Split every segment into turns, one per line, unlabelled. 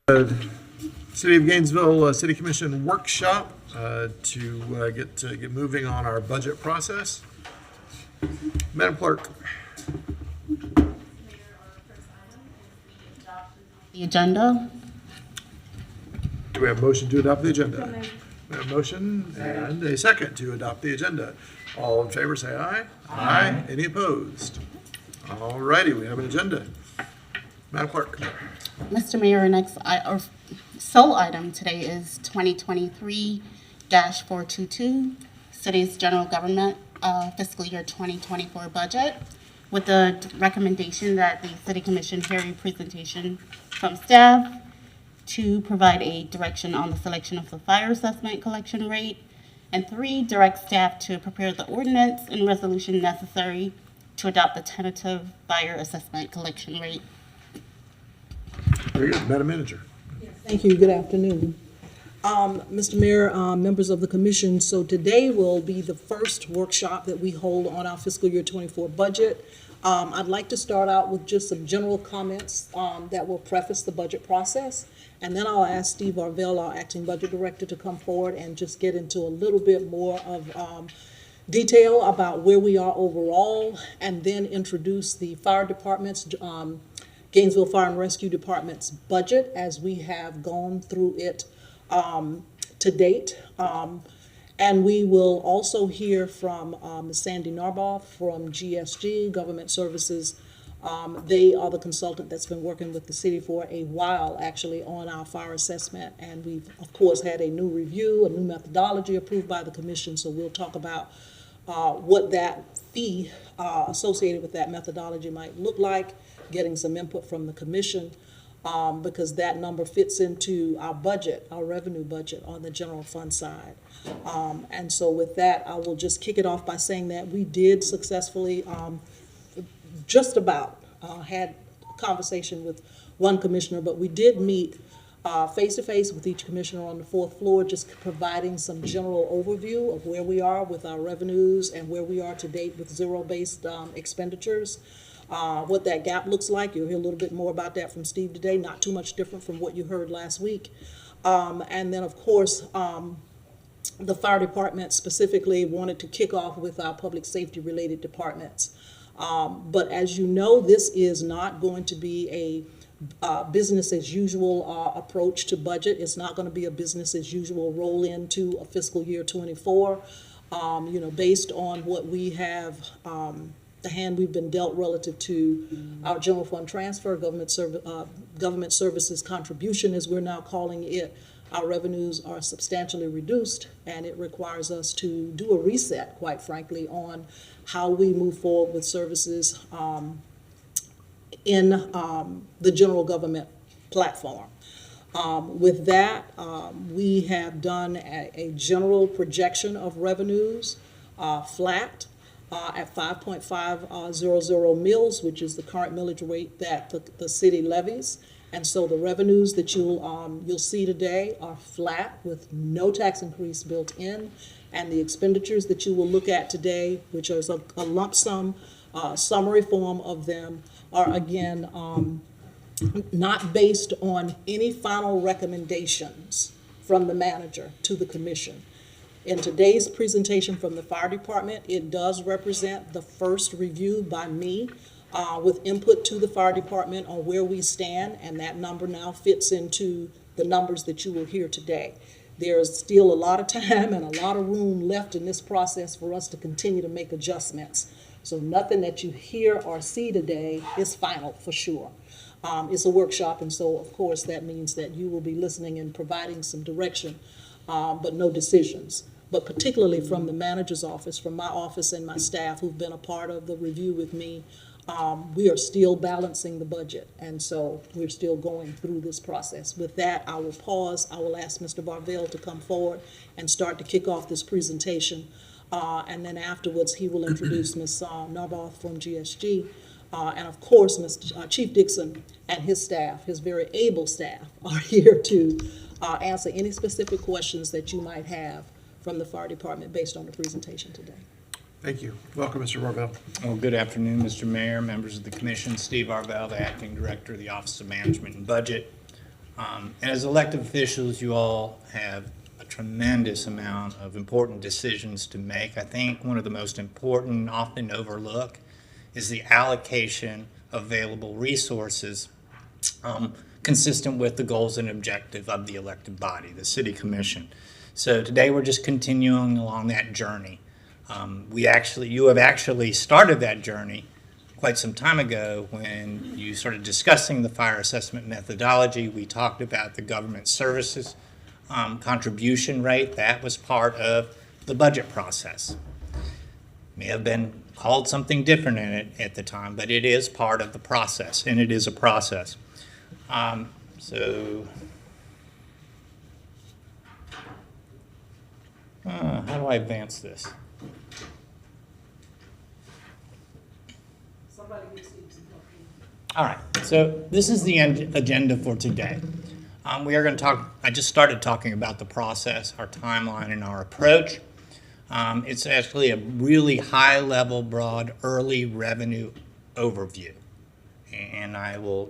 City of Gainesville City Commission workshop to get moving on our budget process. Madam Clerk.
The agenda.
Do we have a motion to adopt the agenda? We have a motion and a second to adopt the agenda. All in favor say aye. Aye. Any opposed? All righty, we have an agenda. Madam Clerk.
Mr. Mayor, our sole item today is 2023-422, City's General Government Fiscal Year 2024 budget, with the recommendation that the City Commission hear a presentation from staff to provide a direction on the selection of the fire assessment collection rate, and 3, direct staff to prepare the ordinance and resolution necessary to adopt the tentative fire assessment collection rate.
Very good. Madam Manager.
Thank you. Good afternoon. Mr. Mayor, members of the commission, so today will be the first workshop that we hold on our fiscal year 24 budget. I'd like to start out with just some general comments that will preface the budget process, and then I'll ask Steve Arvell, our acting budget director, to come forward and just get into a little bit more of detail about where we are overall, and then introduce the fire department's Gainesville Fire and Rescue Department's budget as we have gone through it to date. And we will also hear from Ms. Sandy Narboth from GSG, Government Services. They are the consultant that's been working with the city for a while, actually, on our fire assessment. And we've, of course, had a new review, a new methodology approved by the commission. So we'll talk about what that fee associated with that methodology might look like, getting some input from the commission, because that number fits into our budget, our revenue budget on the general fund side. And so with that, I will just kick it off by saying that we did successfully just about had a conversation with one commissioner, but we did meet face-to-face with each commissioner on the 4th floor, just providing some general overview of where we are with our revenues and where we are to date with zero-based expenditures. What that gap looks like. You'll hear a little bit more about that from Steve today, not too much different from what you heard last week. And then, of course, the fire department specifically wanted to kick off with our public safety related departments. But as you know, this is not going to be a business as usual approach to budget. It's not going to be a business as usual roll into a fiscal year 24, based on what we have, the hand we've been dealt relative to our general fund transfer, government services contribution, as we're now calling it. Our revenues are substantially reduced, and it requires us to do a reset, quite frankly, on how we move forward with services in the general government platform. With that, we have done a general projection of revenues flat at 5.500 mills, which is the current millage rate that the city levies. And so the revenues that you'll see today are flat with no tax increase built in. And the expenditures that you will look at today, which is a lump sum summary form of them, are again not based on any final recommendations from the manager to the commission. In today's presentation from the fire department, it does represent the first review by me with input to the fire department on where we stand, and that number now fits into the numbers that you will hear today. There's still a lot of time and a lot of room left in this process for us to continue to make adjustments. So nothing that you hear or see today is final for sure. It's a workshop, and so of course that means that you will be listening and providing some direction, but no decisions. But particularly from the manager's office, from my office and my staff who've been a part of the review with me, we are still balancing the budget, and so we're still going through this process. With that, I will pause. I will ask Mr. Barvell to come forward and start to kick off this presentation, and then afterwards he will introduce Ms. Narboth from GSG, and of course Mr. Chief Dixon and his staff, his very able staff, are here to answer any specific questions that you might have from the fire department based on the presentation today.
Thank you. Welcome, Mr. Arvell.
Well, good afternoon, Mr. Mayor, members of the commission. Steve Arvell, the acting director of the Office of Management and Budget. And as elected officials, you all have a tremendous amount of important decisions to make. I think one of the most important, often overlooked, is the allocation of available resources consistent with the goals and objectives of the elected body, the City Commission. So today we're just continuing along that journey. You have actually started that journey quite some time ago when you started discussing the fire assessment methodology. We talked about the government services contribution rate. That was part of the budget process. May have been called something different in it at the time, but it is part of the process, and it is a process. How do I advance this? All right, so this is the agenda for today. We are going to talk, I just started talking about the process, our timeline, and our approach. It's actually a really high-level, broad, early revenue overview. And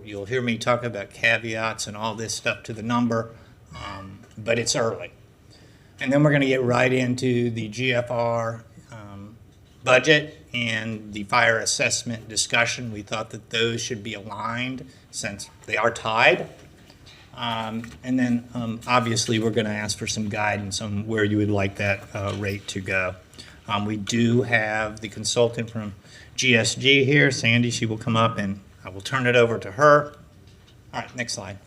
you'll hear me talk about caveats and all this stuff to the number, but it's early. And then we're going to get right into the GFR budget and the fire assessment discussion. We thought that those should be aligned since they are tied. And then obviously we're going to ask for some guidance on where you would like that rate to go. We do have the consultant from GSG here, Sandy. She will come up and I will turn it over to her. All right, next slide.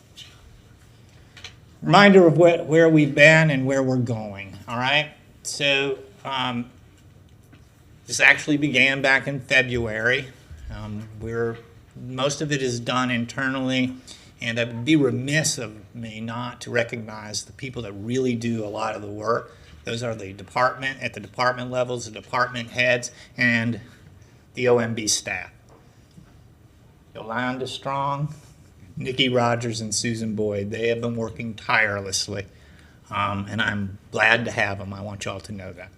Reminder of where we've been and where we're going, all right? So this actually began back in February. Most of it is done internally, and I would be remiss of me not to recognize the people that really do a lot of the work. Those are the department, at the department levels, the department heads, and the OMB staff. Yolanda Strong, Nikki Rogers, and Susan Boyd, they have been working tirelessly, and I'm glad to have them. I want you all to know that.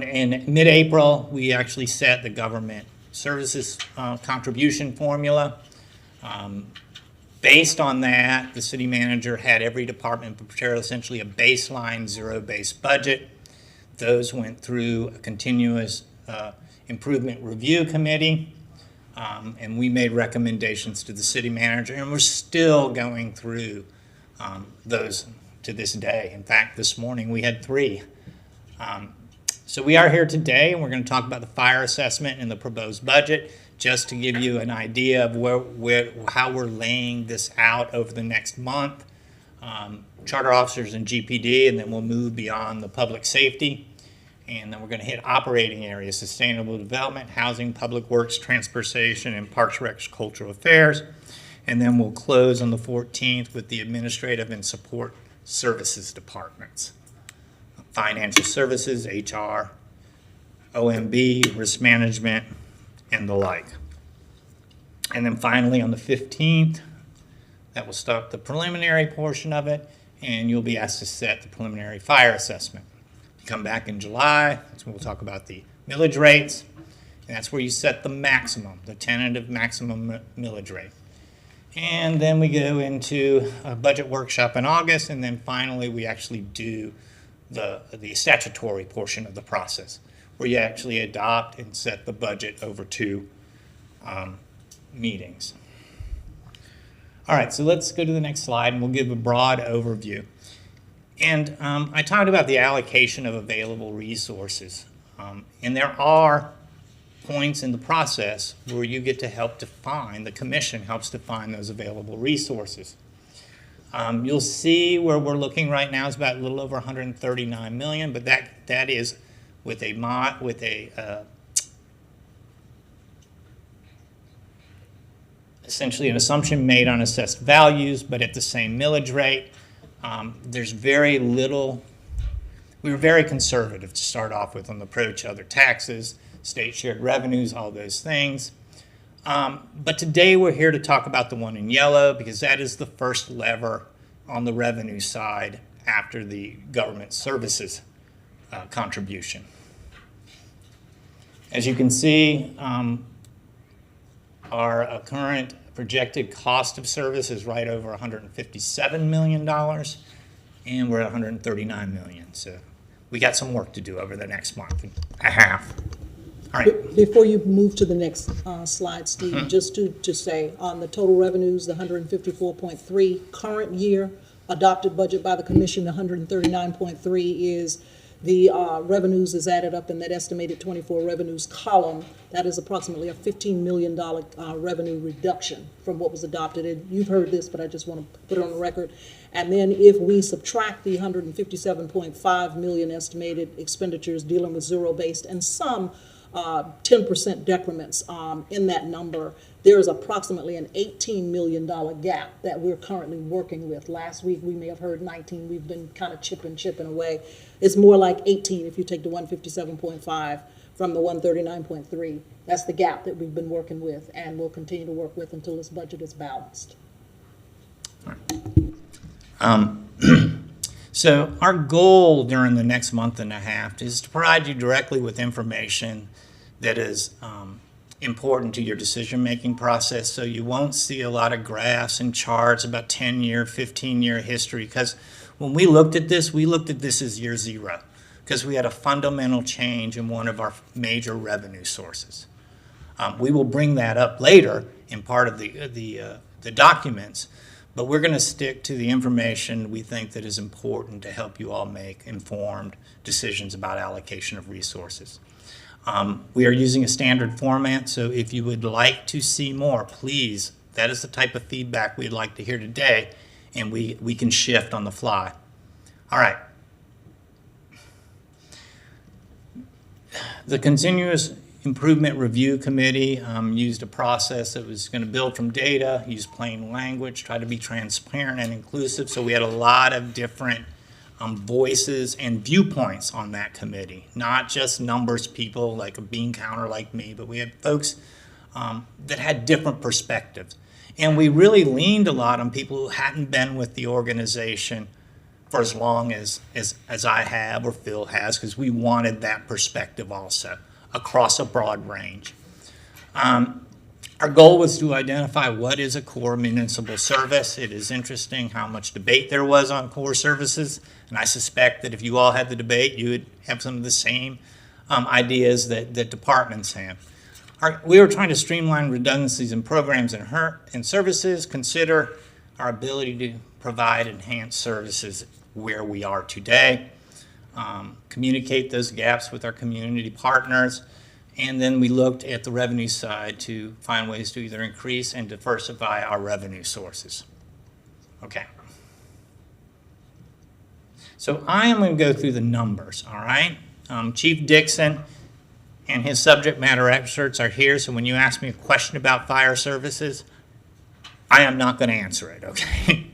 In mid-April, we actually set the government services contribution formula. Based on that, the city manager had every department prepare essentially a baseline zero-based budget. Those went through a continuous improvement review committee, and we made recommendations to the city manager, and we're still going through those to this day. In fact, this morning we had 3. So we are here today, and we're going to talk about the fire assessment and the proposed budget, just to give you an idea of how we're laying this out over the next month. Charter officers and GPD, and then we'll move beyond the public safety. And then we're going to hit operating areas: sustainable development, housing, public works, transportation, and parks, recs, cultural affairs. And then we'll close on the 14th with the administrative and support services departments: financial services, HR, OMB, risk management, and the like. And then finally on the 15th, that will start the preliminary portion of it, and you'll be asked to set the preliminary fire assessment. Come back in July, that's when we'll talk about the millage rates, and that's where you set the maximum, the tentative maximum millage rate. And then we go into a budget workshop in August, and then finally we actually do the statutory portion of the process, where you actually adopt and set the budget over 2 meetings. All right, so let's go to the next slide, and we'll give a broad overview. And I talked about the allocation of available resources. And there are points in the process where you get to help define, the commission helps define those available resources. You'll see where we're looking right now is about a little over 139 million, but that is with essentially an assumption made on assessed values, but at the same millage rate. There's very little. We were very conservative to start off with on the approach: other taxes, state shared revenues, all those things. But today we're here to talk about the one in yellow, because that is the first lever on the revenue side after the government services contribution. As you can see, our current Projected cost of service is right over $157 million, and we're at $139 million. So we got some work to do over the next month and a half. All right.
Before you move to the next slide, Steve, just to say, on the total revenues, the 154.3 current year adopted budget by the commission, the 139.3 is the revenues is added up in that estimated 24 revenues column. That is approximately a $15 million revenue reduction from what was adopted. And you've heard this, but I just want to put it on the record. And then if we subtract the 157.5 million estimated expenditures dealing with zero-based and some 10% decrements in that number, there is approximately an $18 million gap that we're currently working with. Last week, we may have heard 19. We've been kind of chipping away. It's more like 18 if you take the 157.5 from the 139.3. That's the gap that we've been working with and will continue to work with until this budget is balanced.
So our goal during the next month and a half is to provide you directly with information that is important to your decision-making process, so you won't see a lot of graphs and charts about 10-year, 15-year history, because when we looked at this as year zero, because we had a fundamental change in one of our major revenue sources. We will bring that up later in part of the documents, but we're going to stick to the information we think that is important to help you all make informed decisions about allocation of resources. We are using a standard format, so if you would like to see more, please, that is the type of feedback we'd like to hear today, and we can shift on the fly. All right. The Continuous Improvement Review Committee used a process that was going to build from data, use plain language, try to be transparent and inclusive, so we had a lot of different voices and viewpoints on that committee, not just numbers people like a bean counter like me, but we had folks that had different perspectives. And we really leaned a lot on people who hadn't been with the organization for as long as I have or Phil has, because we wanted that perspective also across a broad range. Our goal was to identify what is a core municipal service. It is interesting how much debate there was on core services, and I suspect that if you all had the debate, you would have some of the same ideas that departments have. We were trying to streamline redundancies in programs and services, consider our ability to provide enhanced services where we are today, communicate those gaps with our community partners, and then we looked at the revenue side to find ways to either increase and diversify our revenue sources. Okay. So I am going to go through the numbers, all right? Chief Dixon and his subject matter experts are here, so when you ask me a question about fire services, I am not going to answer it, okay?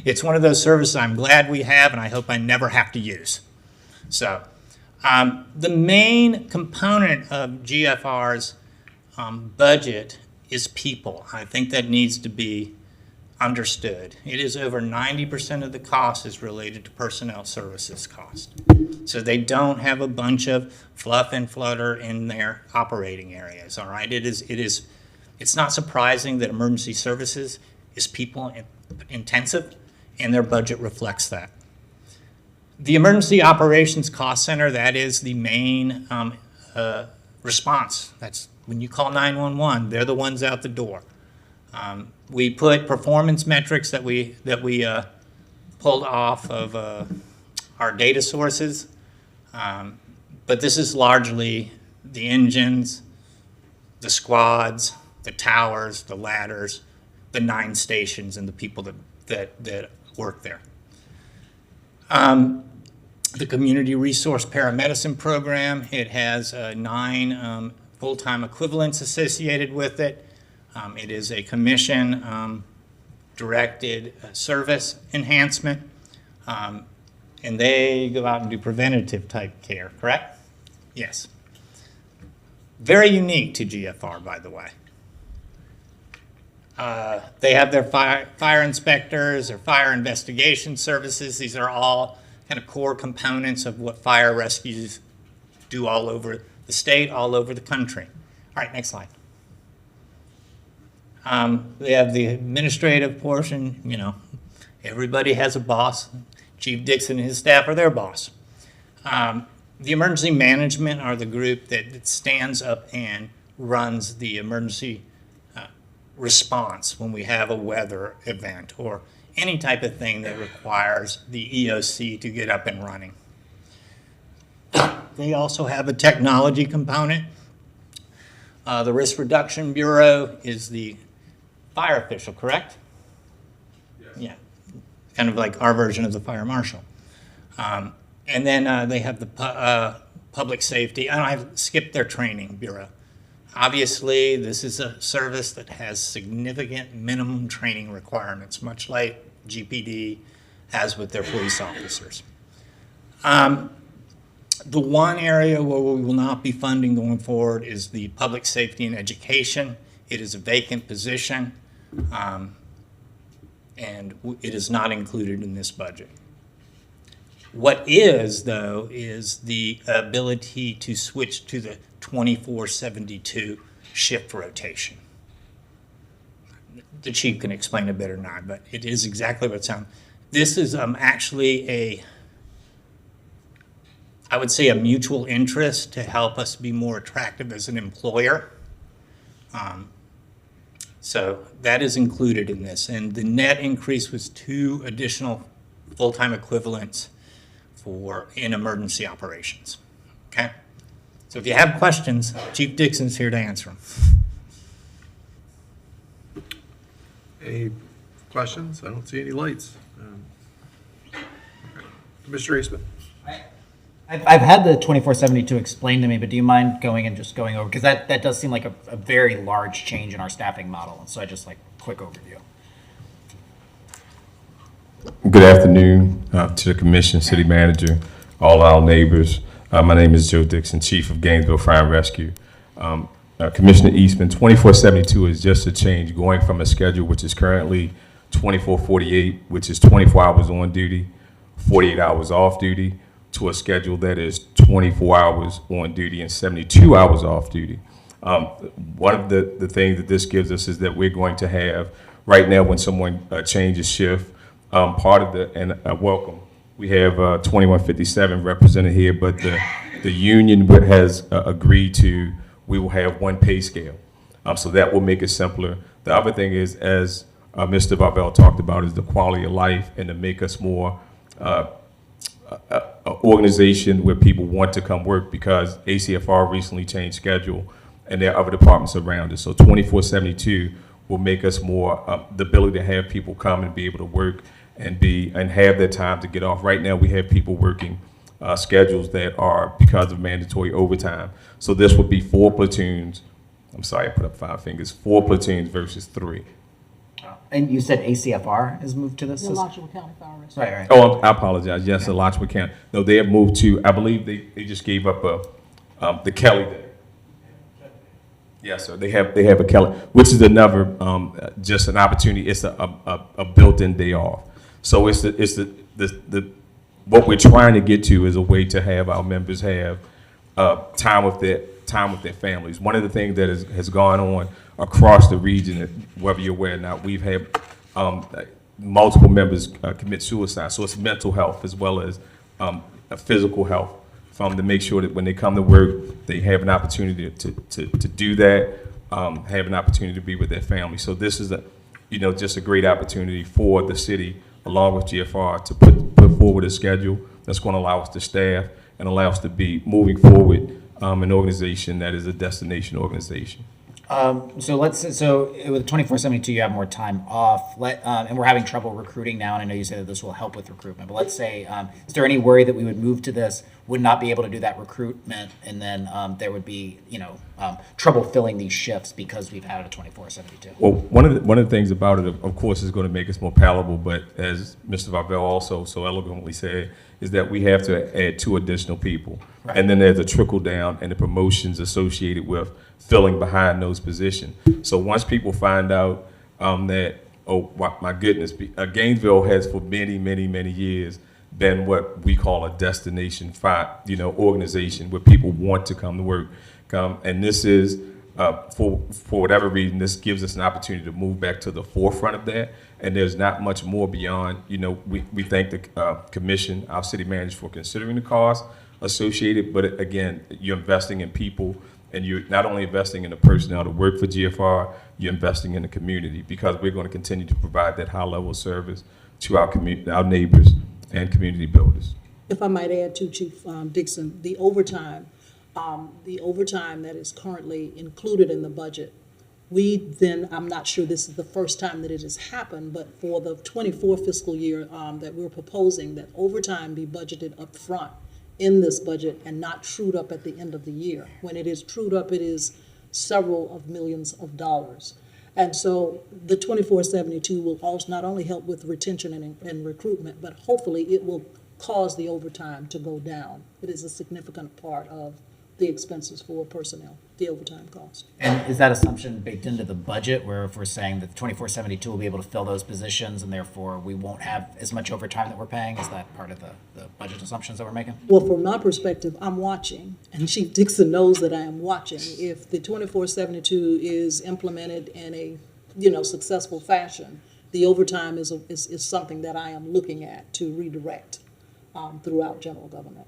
It's one of those services I'm glad we have, and I hope I never have to use. So the main component of GFR's budget is people. I think that needs to be understood. It is over 90% of the cost is related to personnel services cost. So they don't have a bunch of fluff and flutter in their operating areas, all right? It's not surprising that emergency services is people intensive, and their budget reflects that. The Emergency Operations Cost Center, that is the main response. That's when you call 911, they're the ones out the door. We put performance metrics that we pulled off of our data sources, but this is largely the engines, the squads, the towers, the ladders, the 9 stations, and the people that work there. The Community Resource Paramedicine Program, it has 9 full-time equivalents associated with it. It is a commission-directed service enhancement, and they go out and do preventative type care, correct? Yes. Very unique to GFR, by the way. They have their fire inspectors, their fire investigation services. These are all kind of core components of what fire rescues do all over the state, all over the country. All right, next slide. They have the administrative portion, you know, everybody has a boss. Chief Dixon and his staff are their boss. The emergency management are the group that stands up and runs the emergency response when we have a weather event or any type of thing that requires the EOC to get up and running. They also have a technology component. The Risk Reduction Bureau is the fire official, correct? Yes. Yeah, kind of like our version of the fire marshal. And then they have the public safety, and I've skipped their training bureau. Obviously, this is a service that has significant minimum training requirements, much like GPD has with their police officers. The one area where we will not be funding going forward is the public safety and education. It is a vacant position, and it is not included in this budget. What is, though, is the ability to switch to the 24/72 shift rotation. The chief can explain it better than I, but it is exactly what it sounds. This is actually I would say a mutual interest to help us be more attractive as an employer. So that is included in this. And the net increase was 2 additional full-time equivalents in emergency operations. Okay? So if you have questions, Chief Dixon's here to answer them.
Any questions? I don't see any lights. Commissioner Eastman.
I've had the 2472 explained to me, but do you mind going over, because that does seem like a very large change in our staffing model, and so I just like quick overview.
Good afternoon to the commission, city manager, all our neighbors. My name is Joe Dixon, Chief of Gainesville Fire and Rescue. Commissioner Eastman, 2472 is just a change going from a schedule which is currently 2448, which is 24 hours on duty, 48 hours off duty, to a schedule that is 24 hours on duty and 72 hours off duty. One of the things that this gives us is that we're going to have, right now when someone changes shift, part of welcome, we have 2157 represented here, but the union has agreed to, we will have one pay scale. So that will make it simpler. The other thing is, as Mr. Barbell talked about, is the quality of life and to make us more organization where people want to come work, because ACFR recently changed schedule and there are other departments around it. So 2472 will make us more the ability to have people come and be able to work and have their time to get off. Right now we have people working schedules that are because of mandatory overtime. So this would be 4 platoons. I'm sorry, I put up 5 fingers. 4 platoons versus 3.
And you said ACFR has moved to this?
The Alachua County Fire Rescue.
Right.
Oh, I apologize. Yes, Alachua County. No, they have moved to, I believe they just gave up the Kelly Day. Yes, sir. They have a Kelly, which is another just an opportunity. It's a built-in day off. So it's what we're trying to get to is a way to have our members have time with their families. One of the things that has gone on across the region, whether you're aware or not, we've had multiple members commit suicide. So it's mental health as well as physical health, to make sure that when they come to work, they have an opportunity to do that, have an opportunity to be with their family. So this is just a great opportunity for the city, along with GFR, to put forward a schedule that's going to allow us to staff and allow us to be moving forward an organization that is a destination organization.
So with 2472, you have more time off, and we're having trouble recruiting now. And I know you said that this will help with recruitment, but let's say, is there any worry that we would move to this, would not be able to do that recruitment, and then there would be, trouble filling these shifts because we've had a 2472?
Well, one of the things about it, of course, is going to make us more palatable. But as Mr. Barbell also so eloquently said, is that we have to add 2 additional people, right. And then there's a trickle down and the promotions associated with filling behind those positions. So once people find out that, oh my goodness, Gainesville has for many, many, many years been what we call a destination organization where people want to come to work. And this is for whatever reason, this gives us an opportunity to move back to the forefront of that. And there's not much more beyond, we thank the commission, our city manager, for considering the cost associated. But again, you're investing in people, and you're not only investing in the personnel to work for GFR, you're investing in the community, because we're going to continue to provide that high level of service to our neighbors and community builders.
If I might add to Chief Dixon, the overtime that is currently included in the budget, I'm not sure this is the first time that it has happened, but for the 24 fiscal year that we're proposing, that overtime be budgeted up front in this budget and not trued up at the end of the year. When it is trued up, it is several of millions of dollars. And so the 2472 will also not only help with retention and recruitment, but hopefully it will cause the overtime to go down. It is a significant part of the expenses for personnel, the overtime cost.
And is that assumption baked into the budget, where if we're saying that the 2472 will be able to fill those positions and therefore we won't have as much overtime that we're paying? Is that part of the budget assumptions that we're making?
Well, from my perspective, I'm watching, and Chief Dixon knows that I am watching. If the 2472 is implemented in a, successful fashion, the overtime is something that I am looking at to redirect throughout general government.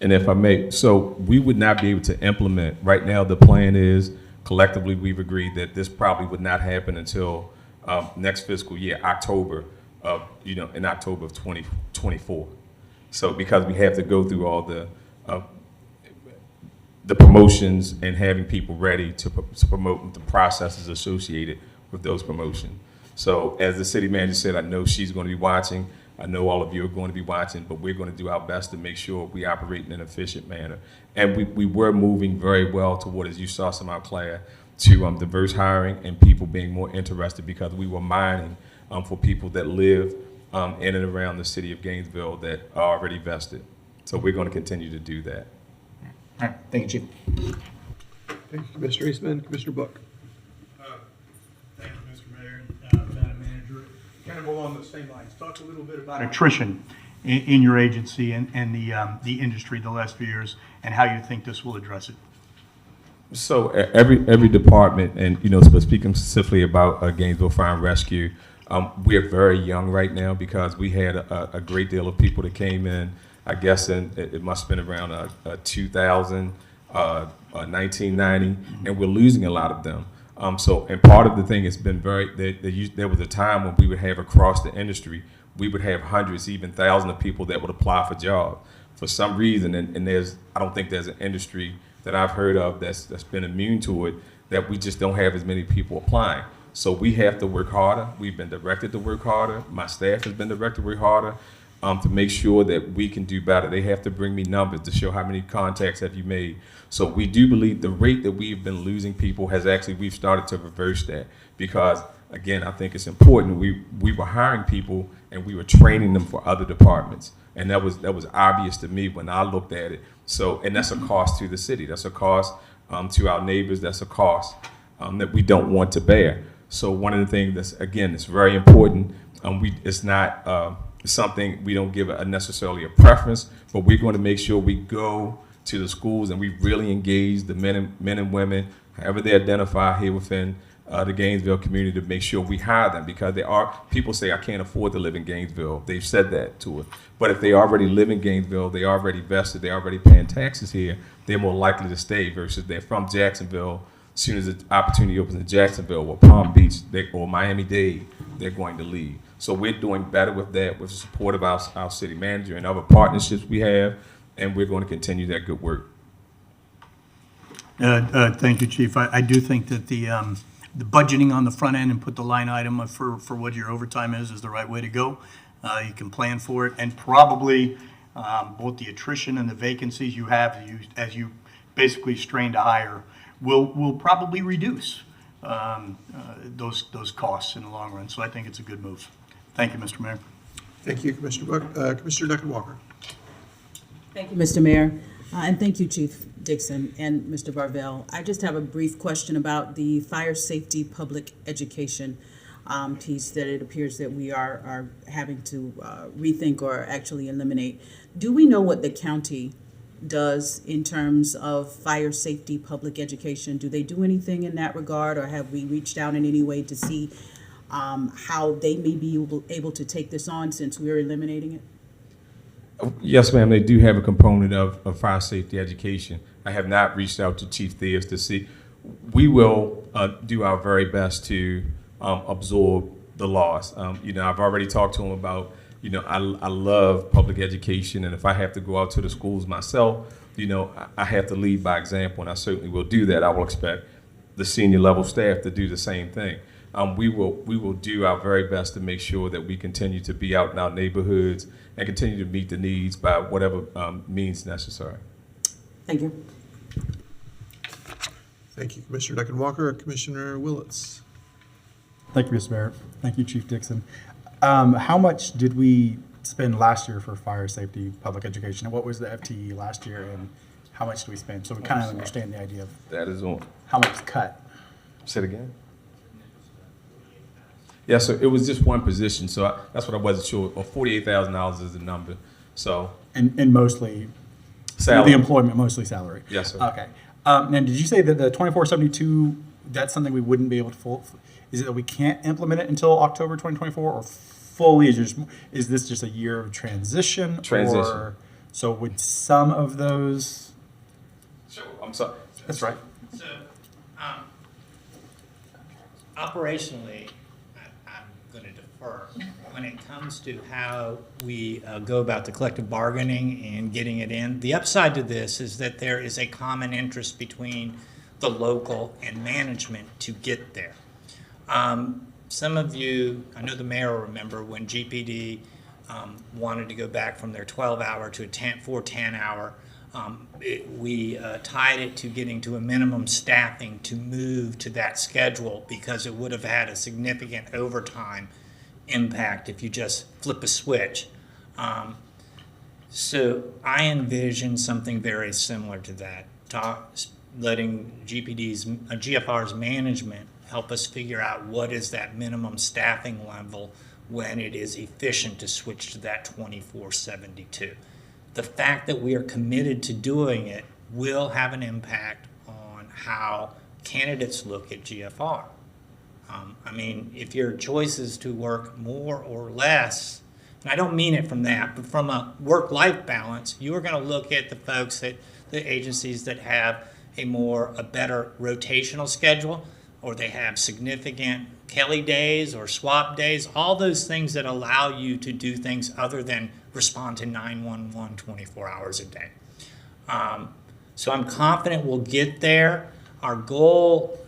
And if I may, so we would not be able to implement, right now the plan is, collectively we've agreed that this probably would not happen until next fiscal year, October of, in October of 2024. So because we have to go through all the promotions and having people ready to promote the processes associated with those promotions. So as the city manager said, I know she's going to be watching. I know all of you are going to be watching, but we're going to do our best to make sure we operate in an efficient manner. And we were moving very well toward, as you saw some of our class, to diverse hiring and people being more interested, because we were mining for people that live in and around the city of Gainesville that are already vested. So we're going to continue to do that.
All right, thank you, Chief.
Thank you, Commissioner Eastman. Commissioner Book.
Thank you, Mr. Mayor and Madam Manager. Kind of along the same lines, talk a little bit about attrition in your agency and the industry the last few years, and how you think this will address it.
So every department, and but speaking specifically about Gainesville Fire and Rescue, we're very young right now, because we had a great deal of people that came in, I guess, it must have been around 2000, 1990, and we're losing a lot of them. And part of the thing has been there was a time when we would have across the industry, we would have hundreds, even thousands of people that would apply for jobs. For some reason, and I don't think there's an industry that I've heard of that's been immune to it, that we just don't have as many people applying. So we have to work harder. We've been directed to work harder. My staff has been directed to work harder to make sure that we can do better. They have to bring me numbers to show how many contacts have you made. So we do believe the rate that we've been losing people we've started to reverse that, because again, I think it's important. We were hiring people and we were training them for other departments. And that was obvious to me when I looked at it. So, and that's a cost to the city. That's a cost to our neighbors. That's a cost that we don't want to bear. So one of the things that's very important. It's not something we don't give necessarily a preference, but we're going to make sure we go to the schools and we really engage the men and women, however they identify here within the Gainesville community, to make sure we hire them, because people say, I can't afford to live in Gainesville. They've said that to us. But if they already live in Gainesville, they already vested, they already paying taxes here, they're more likely to stay, versus they're from Jacksonville. As soon as the opportunity opens in Jacksonville or Palm Beach or Miami-Dade, they're going to leave. So we're doing better with that, with the support of our city manager and other partnerships we have, and we're going to continue that good work.
Thank you, Chief. I do think that the budgeting on the front end and put the line item for what your overtime is the right way to go. You can plan for it, and probably both the attrition and the vacancies you have as you basically strain to hire will probably reduce those costs in the long run. So I think it's a good move. Thank you, Mr. Mayor.
Thank you, Commissioner Book. Commissioner Duncan Walker.
Thank you, Mr. Mayor, and thank you, Chief Dixon and Mr. Barvell. I just have a brief question about the fire safety public education piece that it appears that we are having to rethink or actually eliminate. Do we know what the county does in terms of fire safety, public education? Do they do anything in that regard, or have we reached out in any way to see how they may be able to take this on since we're eliminating it?
Yes, ma'am, they do have a component of fire safety education. I have not reached out to Chief Theus to see. We will do our very best to absorb the loss. I've already talked to him about, I love public education, and if I have to go out to the schools myself, I have to lead by example, and I certainly will do that. I will expect the senior level staff to do the same thing. We will do our very best to make sure that we continue to be out in our neighborhoods and continue to meet the needs by whatever means necessary.
Thank you.
Thank you, Commissioner Duncan Walker. Commissioner Willetts.
Thank you, Mr. Mayor. Thank you, Chief Dixon. How much did we spend last year for fire safety, public education? And what was the FTE last year, and how much did we spend? So we kind of understand the idea of
That is on.
how much was cut.
Say it again. Yeah, so it was just one position, so that's what I wasn't sure. Or $48,000 is the number. So
And mostly,
salary.
the employment, mostly salary?
Yes, sir.
Okay. And did you say that the 2472, that's something we wouldn't be able to is it that we can't implement it until October 2024, or fully is this just a year of transition?
Transition.
Or, so would some of those,
Sure, I'm sorry.
that's right.
So, operationally, I'm going to defer. When it comes to how we go about the collective bargaining and getting it in, the upside to this is that there is a common interest between the local and management to get there. Some of you, I know the mayor will remember when GPD wanted to go back from their 12-hour to a 10-hour. We tied it to getting to a minimum staffing to move to that schedule because it would have had a significant overtime impact if you just flip a switch. So I envision something very similar to that, letting GFR's management help us figure out what is that minimum staffing level when it is efficient to switch to that 24/72. The fact that we are committed to doing it will have an impact on how candidates look at GFR. If your choice is to work more or less, and I don't mean it from that, but from a work-life balance, you are going to look at the folks at the agencies that have a better rotational schedule, or they have significant Kelly days or swap days, all those things that allow you to do things other than respond to 911 24 hours a day. So I'm confident we'll get there. Our goal,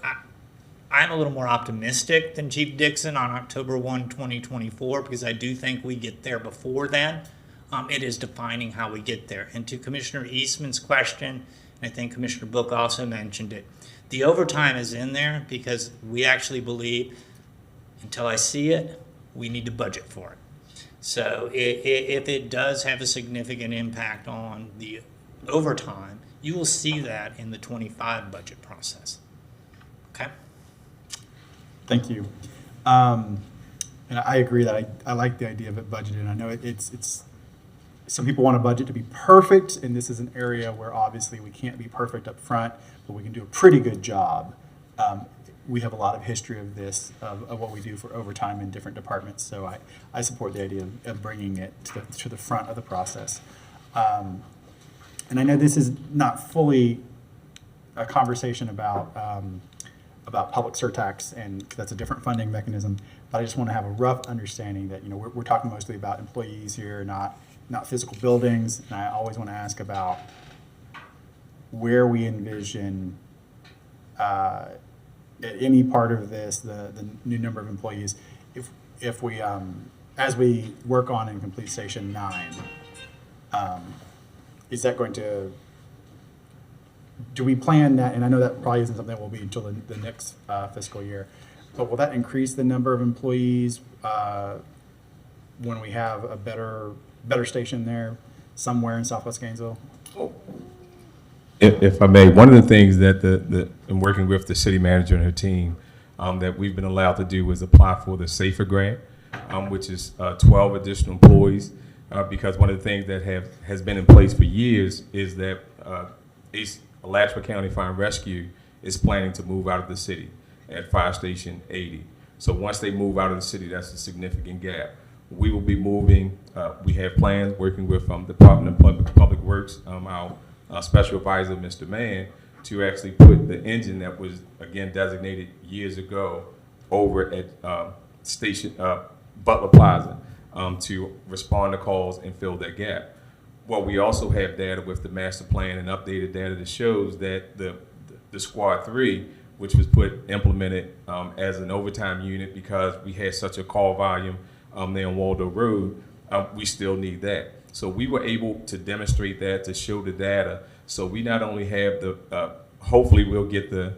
I'm a little more optimistic than Chief Dixon on October 1, 2024, because I do think we get there before then. It is defining how we get there. And to Commissioner Eastman's question, and I think Commissioner Book also mentioned it, the overtime is in there because we actually believe, until I see it, we need to budget for it. So if it does have a significant impact on the overtime, you will see that in the 25 budget process. Okay?
Thank you. And I agree that I like the idea of it budgeted. I know it's some people want a budget to be perfect, and this is an area where obviously we can't be perfect up front, but we can do a pretty good job. We have a lot of history of this, of what we do for overtime in different departments, so I support the idea of bringing it to the front of the process. And I know this is not fully a conversation about public surtax, and that's a different funding mechanism, but I just want to have a rough understanding that, we're talking mostly about employees here, not physical buildings, and I always want to ask about where we envision at any part of this, the new number of employees, if we, as we work on and complete Station 9, is that going to, do we plan that, and I know that probably isn't something that will be until the next fiscal year, but will that increase the number of employees when we have a better station there somewhere in Southwest Gainesville?
If I may, one of the things that in working with the city manager and her team that we've been allowed to do was apply for the SAFER grant, which is 12 additional employees. because one of the things that has been in place for years is that Alachua County Fire and Rescue is planning to move out of the city at Fire Station 80. So once they move out of the city, that's a significant gap. We will be moving, we have plans working with Department of Public Works, our special advisor, Mr. Mann, to actually put the engine that was, again, designated years ago over at Butler Plaza to respond to calls and fill that gap. Well, we also have data with the master plan and updated data that shows that the Squad 3, which was implemented as an overtime unit because we had such a call volume there on Waldo Road, we still need that. So we were able to demonstrate that, to show the data. So we not only have hopefully we'll get the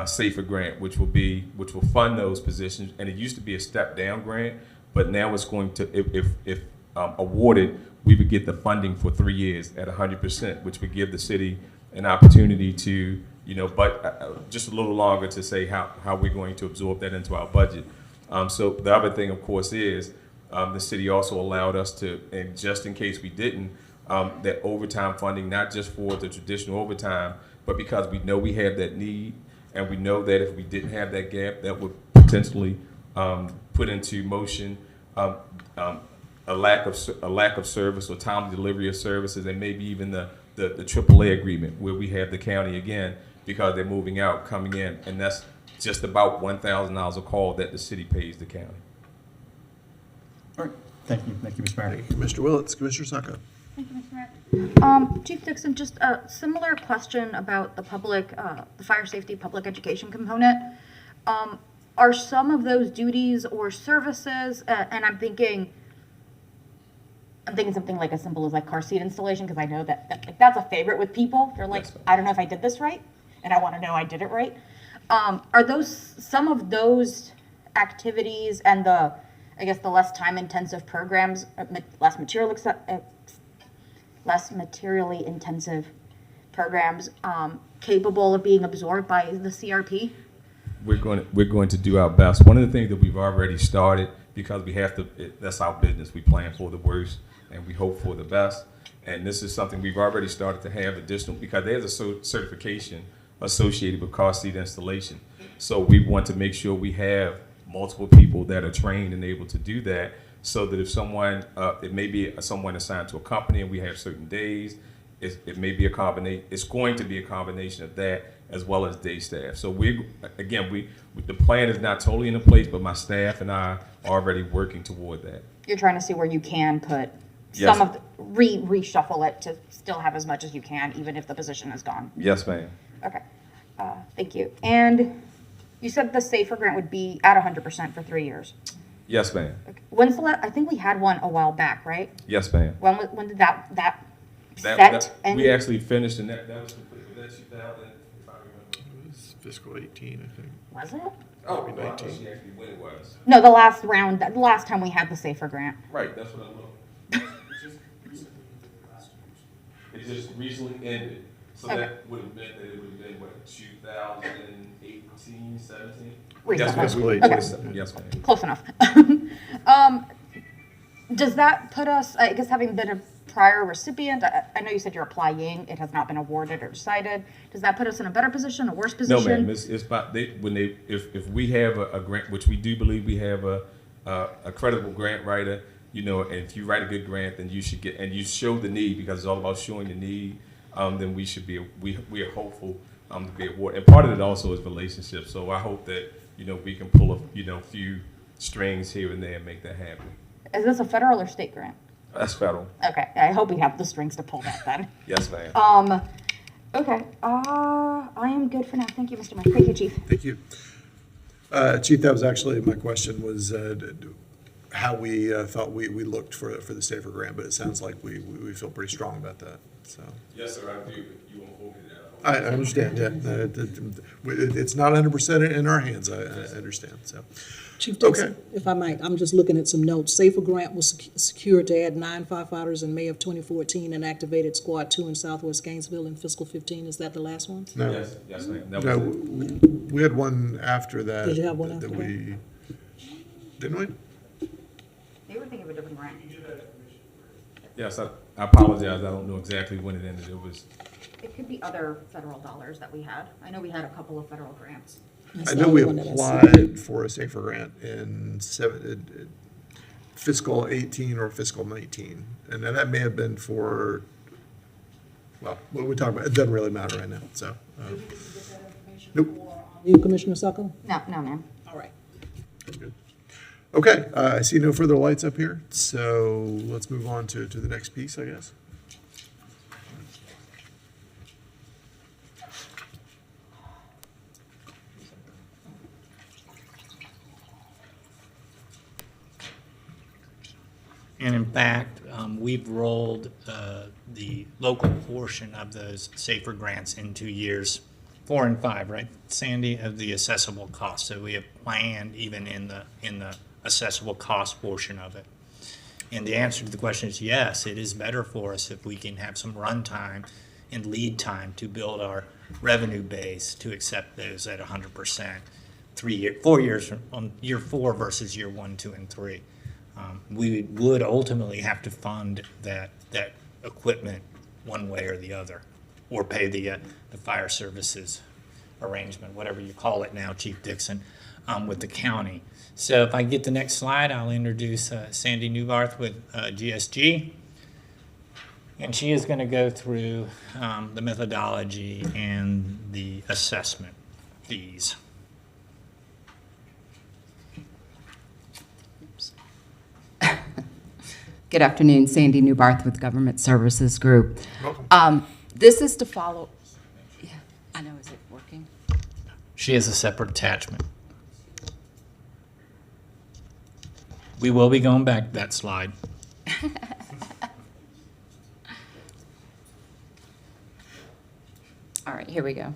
SAFER grant, which will fund those positions. And it used to be a step down grant, but now it's going to, if awarded, we would get the funding for 3 years at 100%, which would give the city an opportunity to, but just a little longer to say how we're going to absorb that into our budget. So the other thing, of course, is the city also allowed us to, and just in case we didn't, that overtime funding, not just for the traditional overtime, but because we know we have that need, and we know that if we didn't have that gap, that would potentially put into motion a lack of service or timely delivery of services, and maybe even the AAA agreement where we have the county again because they're moving out, coming in, and that's just about $1,000 a call that the city pays the county.
All right, thank you, Mr. Mayor.
Thank you, Mr. Willits. Commissioner Sacco.
Thank you, Mr. Mayor. Chief Dixon, just a similar question about the fire safety public education component. Are some of those duties or services, and I'm thinking something like as simple as like car seat installation, because I know that's a favorite with people. They're like, yes, I don't know if I did this right, and I want to know I did it right. Are those some of those activities and the less time-intensive programs, less materially intensive programs, capable of being absorbed by the CRP?
We're going to do our best. One of the things that we've already started, because we have to, that's our business. We plan for the worst and we hope for the best. And this is something we've already started to have additional, because there's a certification associated with car seat installation. So we want to make sure we have multiple people that are trained and able to do that, so that if someone, it may be someone assigned to a company and we have certain days, it may be a combination, it's going to be a combination of that as well as day staff. So the plan is not totally in place, but my staff and I are already working toward that.
You're trying to see where you can put
Yes.
some of reshuffle it to still have as much as you can, even if the position is gone.
Yes, ma'am.
Okay, thank you. And you said the SAFER grant would be at 100% for 3 years.
Yes, ma'am.
Okay. When's the I think we had one a while back, right?
Yes, ma'am.
When did that set?
We actually finished, and that was complete. Was that 2000, if I remember?
It was fiscal 18, I think.
Was it?
Oh,
Maybe
well, I
19.
thought she actually when it was.
No, the last round, the last time we had the SAFER grant.
Right, that's what I looked. It just recently ended. So
Okay.
that would have meant that it would have been, what, 2018, 17?
Recently.
Fiscal 18.
Okay.
Yes, ma'am.
Close enough. Does that put us, I guess, having been a prior recipient, I know you said you're applying, it has not been awarded or decided. Does that put us in a better position, a worse
No,
position?
ma'am, it's about, if we have a grant, which we do believe we have a credible grant writer, and if you write a good grant, then you should get, and you show the need, because it's all about showing the need, then we should be, we are hopeful to be awarded. And part of it also is relationships, so I hope that, we can pull a, few strings here and there and make that happen.
Is this a federal or state grant?
That's federal.
Okay, I hope we have the strings to pull that then.
Yes, ma'am.
Okay, I am good for now. Thank you, Mr. Mayor. Thank you, Chief.
Thank you. Chief, that was actually, my question was how we thought we looked for the SAFER grant, but it sounds like we feel pretty strong about that, so.
Yes, sir, I do, but you won't hold me to that.
I understand, yeah. It's not 100% in our hands, I understand, so.
Chief Dixon,
Okay.
if I might, I'm just looking at some notes. SAFER grant was secured to add 9 firefighters in May of 2014 and activated Squad 2 in Southwest Gainesville in fiscal 15. Is that the last one?
No,
Yes, ma'am. That
no,
was it.
we had one after that.
Did you have one
that
after
we, didn't we?
You were thinking of a different grant.
Yes, I apologize. I don't know exactly when it ended. It was,
It could be other federal dollars that we had. I know we had a couple of federal grants.
That's
I
the
know we
only one that I see.
applied for a safer grant in fiscal 18 or fiscal 19. And then that may have been for, well, what we talk about, it doesn't really matter right now, so. Nope.
You, Commissioner Suckle?
No, ma'am.
All right.
Good. Okay, I see no further lights up here, so let's move on to the next piece, I guess.
And in fact, we've rolled the local portion of those safer grants into years 4 and 5, right, Sandy, of the assessable cost. So we have planned even in the assessable cost portion of it. And the answer to the question is yes, it is better for us if we can have some run time and lead time to build our revenue base to accept those at 100%. 4 years on year 4 versus year 1, 2, and 3. We would ultimately have to fund that equipment one way or the other, or pay the fire services arrangement, whatever you call it now, Chief Dixon, with the county. So if I get the next slide, I'll introduce Sandy Newbarth with GSG. And she is going to go through the methodology and the assessment fees.
Good afternoon, Sandy Newbarth with Government Services Group.
Welcome.
This is to follow, yeah, I know, is it working?
She has a separate attachment. We will be going back to that slide.
All right, here we go.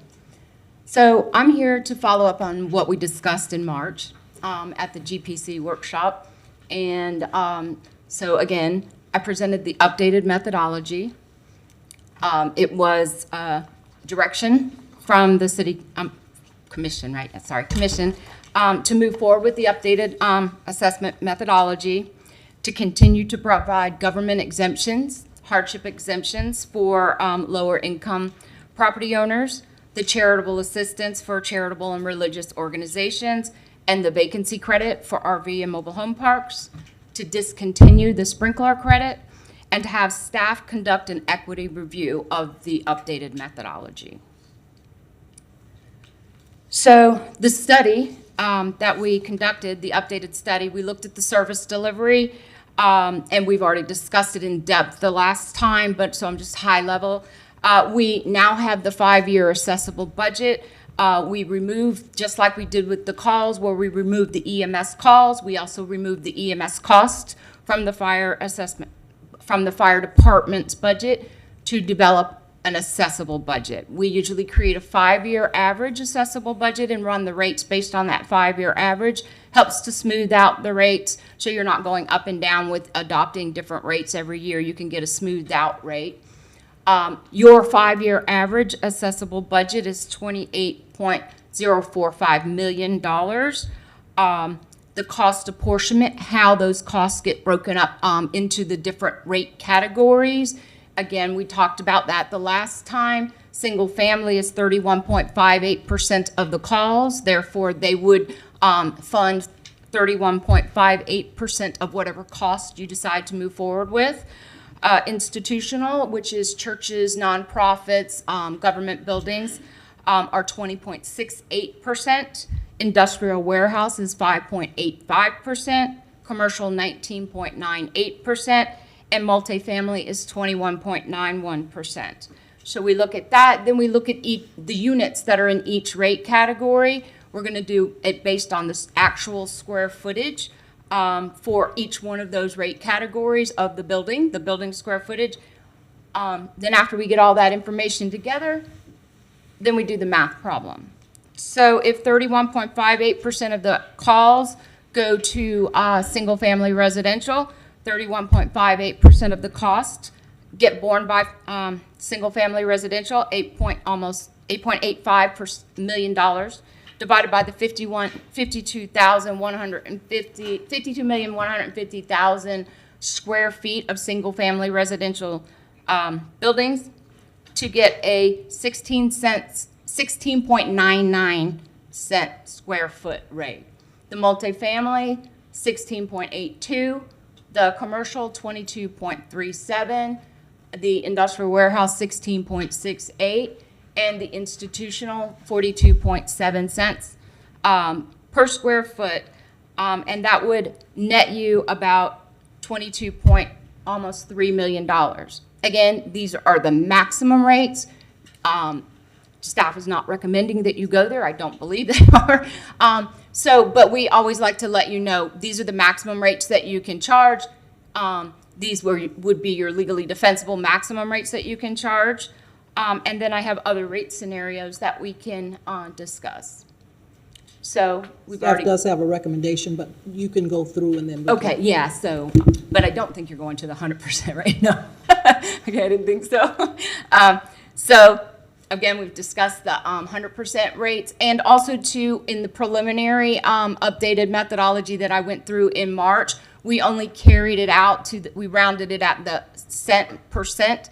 So I'm here to follow up on what we discussed in March at the GPC workshop. And so again, I presented the updated methodology. It was direction from the city commission, right? Sorry, commission, to move forward with the updated assessment methodology, to continue to provide government exemptions, hardship exemptions for lower income property owners, the charitable assistance for charitable and religious organizations, and the vacancy credit for RV and mobile home parks, to discontinue the sprinkler credit, and to have staff conduct an equity review of the updated methodology. So the study that we conducted, the updated study, we looked at the service delivery, and we've already discussed it in depth the last time, but so I'm just high level. We now have the 5-year assessable budget. We removed, just like we did with the calls, where we removed the EMS calls, we also removed the EMS cost from the fire assessment, from the fire department's budget to develop an assessable budget. We usually create a 5-year average assessable budget and run the rates based on that 5-year average. Helps to smooth out the rates so you're not going up and down with adopting different rates every year. You can get a smoothed out rate. Your 5-year average assessable budget is $28.045 million. The cost apportionment, how those costs get broken up into the different rate categories. Again, we talked about that the last time. Single family is 31.58% of the calls. Therefore, they would fund 31.58% of whatever cost you decide to move forward with. Institutional, which is churches, nonprofits, government buildings, are 20.68%. Industrial warehouse is 5.85%. Commercial 19.98%. And multifamily is 21.91%. So we look at that, then we look at the units that are in each rate category. We're going to do it based on the actual square footage for each one of those rate categories of the building square footage. Then after we get all that information together, then we do the math problem. So if 31.58% of the calls go to single-family residential, 31.58% of the cost get borne by single-family residential, $8.85 million, divided by the 52,150,000 square feet of single-family residential buildings to get a 16.99 cent square foot rate. The multifamily, 16.82, the commercial, 22.37, the industrial warehouse, 16.68, and the institutional, 42.7 cents per square foot. And that would net you about almost $3 million. Again, these are the maximum rates. Staff is not recommending that you go there. I don't believe they are. But we always like to let you know, these are the maximum rates that you can charge. These would be your legally defensible maximum rates that you can charge. And then I have other rate scenarios that we can discuss. So we've
Staff
already.
does have a recommendation, but you can go through and then.
Okay, yeah, so, but I don't think you're going to the 100% right now. Okay, I didn't think so. So, again, we've discussed the 100% rates, and also too, in the preliminary updated methodology that I went through in March, we only carried it out to, we rounded it at the percent.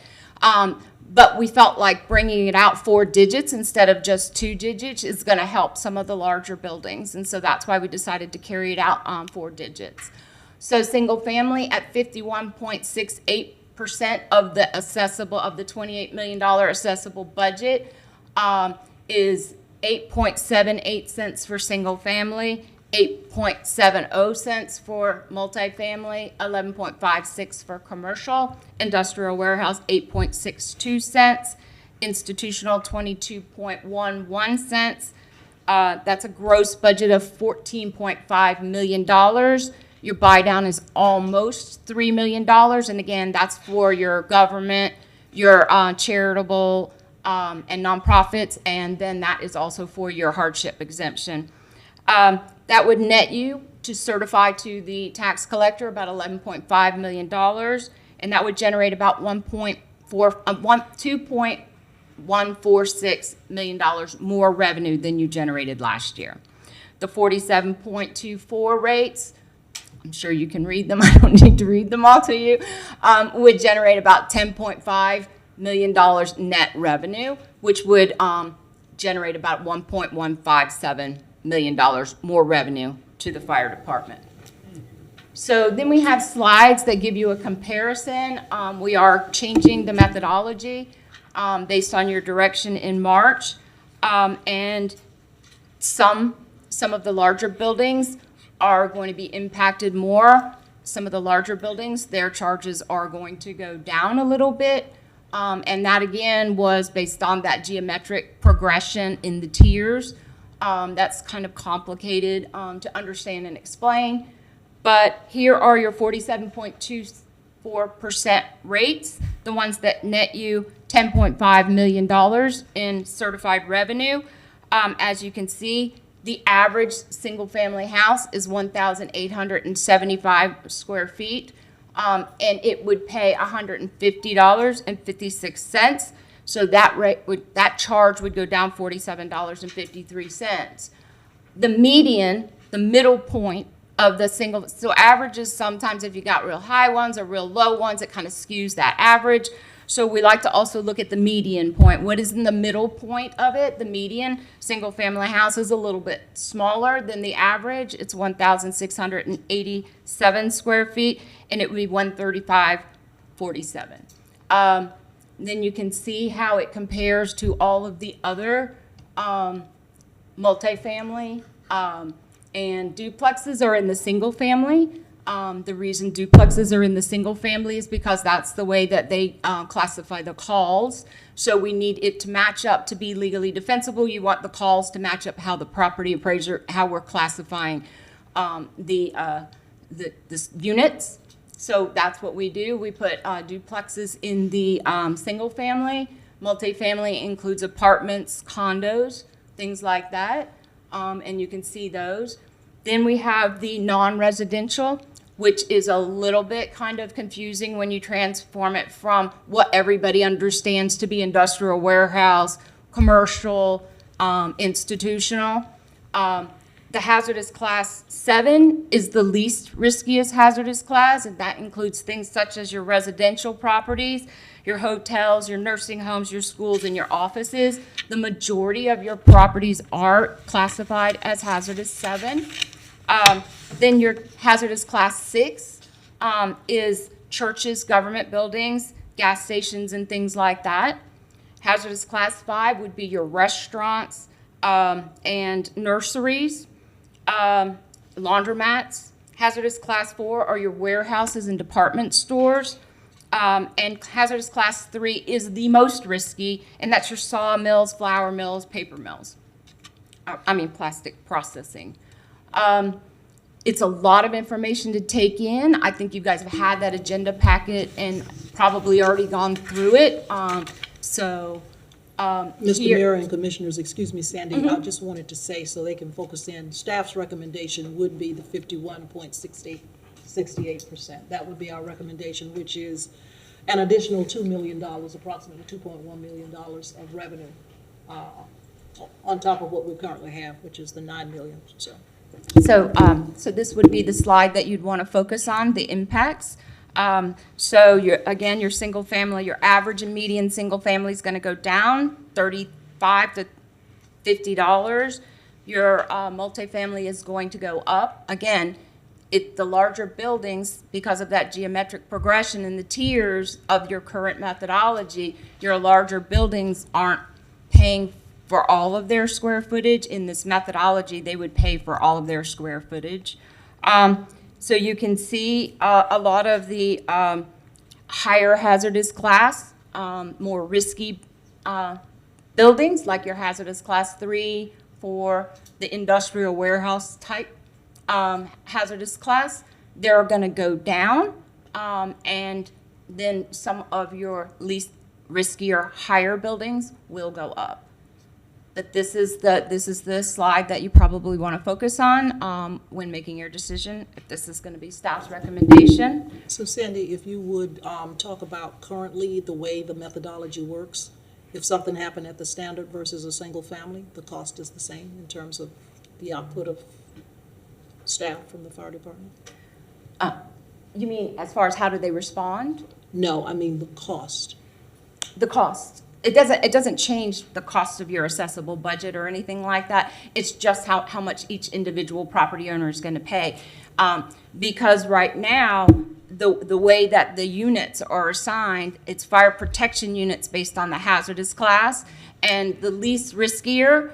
But we felt like bringing it out 4 digits instead of just 2 digits is going to help some of the larger buildings. And so that's why we decided to carry it out 4 digits. So single family at 51.68% of the accessible, of the $28 million accessible budget is 8.78 cents for single family, 8.70 cents for multifamily, 11.56 for commercial, industrial warehouse 8.62 cents, institutional 22.11 cents. That's a gross budget of $14.5 million. Your buy down is almost $3 million, and again, that's for your government, your charitable and nonprofits, and then that is also for your hardship exemption. That would net you to certify to the tax collector about $11.5 million, and that would generate about $2.146 million more revenue than you generated last year. The 47.24 rates, I'm sure you can read them, I don't need to read them all to you, would generate about $10.5 million net revenue, which would generate about $1.157 million more revenue to the fire department. So then we have slides that give you a comparison. We are changing the methodology based on your direction in March. And some of the larger buildings are going to be impacted more. Some of the larger buildings, their charges are going to go down a little bit. And that again was based on that geometric progression in the tiers. That's kind of complicated to understand and explain. But here are your 47.24% rates, the ones that net you $10.5 million in certified revenue. As you can see, the average single-family house is 1,875 square feet, and it would pay $150.56. So that charge would go down $47.53. The median, the middle point of the single, so averages sometimes if you got real high ones or real low ones, it kind of skews that average. So we like to also look at the median point. What is in the middle point of it? The median single family house is a little bit smaller than the average. It's 1,687 square feet, and it would be 135.47. Then you can see how it compares to all of the other multifamily and duplexes are in the single family. The reason duplexes are in the single family is because that's the way that they classify the calls. So we need it to match up to be legally defensible. You want the calls to match up how the property appraiser, how we're classifying the units. So that's what we do. We put duplexes in the single family. Multifamily includes apartments, condos, things like that. And you can see those. Then we have the non-residential, which is a little bit kind of confusing when you transform it from what everybody understands to be industrial warehouse, commercial, institutional. The hazardous class 7 is the least riskiest hazardous class, and that includes things such as your residential properties, your hotels, your nursing homes, your schools, and your offices. The majority of your properties are classified as hazardous 7. Then your hazardous class 6 is churches, government buildings, gas stations, and things like that. Hazardous class 5 would be your restaurants and nurseries, laundromats. Hazardous class 4 are your warehouses and department stores. And hazardous class 3 is the most risky, and that's your sawmills, flour mills, paper mills. Plastic processing. It's a lot of information to take in. I think you guys have had that agenda packet and probably already gone through it.
Mr. Mayor and Commissioners, excuse me, Sandy, I just wanted to say, so they can focus in, staff's recommendation would be the 51.68%. That would be our recommendation, which is an additional $2 million, approximately $2.1 million of revenue on top of what we currently have, which is the $9 million, so.
So this would be the slide that you'd want to focus on, the impacts. So your single family, your average and median single family is going to go down $35 to $50. Your multifamily is going to go up. Again, the larger buildings, because of that geometric progression in the tiers of your current methodology, your larger buildings aren't paying for all of their square footage. In this methodology, they would pay for all of their square footage. So you can see a lot of the higher hazardous class, more risky buildings, like your hazardous class 3 for the industrial warehouse type hazardous class, they're going to go down. And then some of your least riskier higher buildings will go up. But this is the slide that you probably want to focus on when making your decision, if this is going to be staff's recommendation.
So Sandy, if you would talk about currently the way the methodology works, if something happened at the standard versus a single family, the cost is the same in terms of the output of staff from the fire department?
You mean as far as how do they respond?
No, I mean the cost.
The cost. It doesn't change the cost of your assessable budget or anything like that. It's just how much each individual property owner is going to pay. Because right now, the way that the units are assigned, it's fire protection units based on the hazardous class, and the least riskier,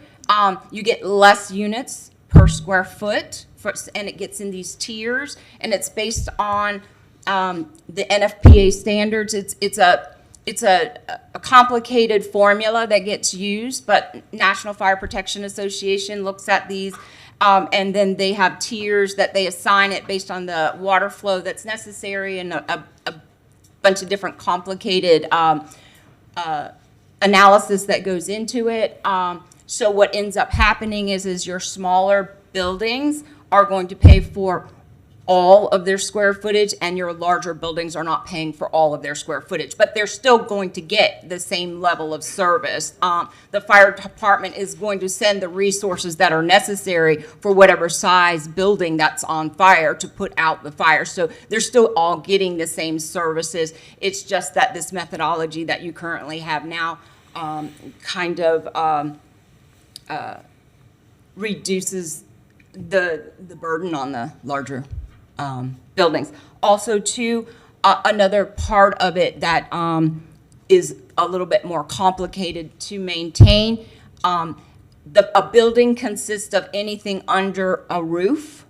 you get less units per square foot, and it gets in these tiers, and it's based on the NFPA standards. It's a complicated formula that gets used, but National Fire Protection Association looks at these, and then they have tiers that they assign it based on the water flow that's necessary and a bunch of different complicated analysis that goes into it. So what ends up happening is your smaller buildings are going to pay for all of their square footage, and your larger buildings are not paying for all of their square footage, but they're still going to get the same level of service. The fire department is going to send the resources that are necessary for whatever size building that's on fire to put out the fire. So they're still all getting the same services. It's just that this methodology that you currently have now reduces the burden on the larger buildings. Also, too, another part of it that is a little bit more complicated to maintain. A building consists of anything under a roof.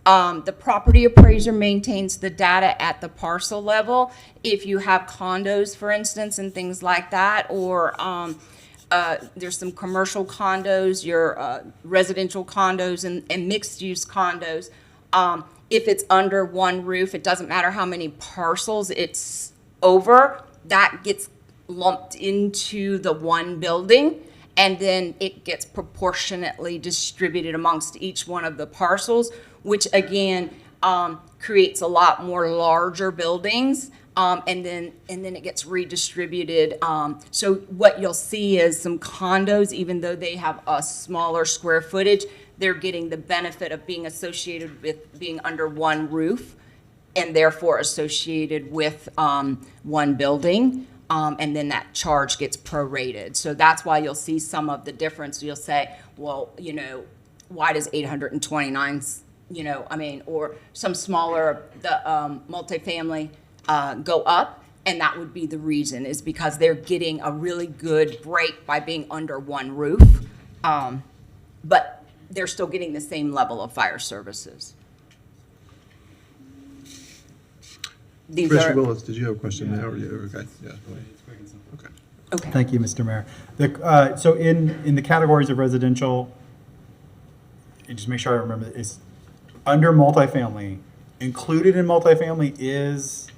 The property appraiser maintains the data at the parcel level. If you have condos, for instance, and things like that, or there's some commercial condos, your residential condos, and mixed-use condos. If it's under one roof, it doesn't matter how many parcels it's over, that gets lumped into the one building, and then it gets proportionately distributed amongst each one of the parcels, which again creates a lot more larger buildings and then it gets redistributed. So what you'll see is some condos, even though they have a smaller square footage, they're getting the benefit of being associated with being under one roof and therefore associated with one building. And then that charge gets prorated. So that's why you'll see some of the difference. You'll say, well, you know, why does 829, you know, I mean, or some smaller, the multifamily go up? And that would be the reason, is because they're getting a really good break by being under one roof. But they're still getting the same level of fire services. These
Commissioner
are,
Willis, did you have a question there? Okay, yeah. Go ahead. Okay.
okay.
Thank you, Mr. Mayor. So in the categories of residential, and just make sure I remember, it's under multifamily, included in multifamily is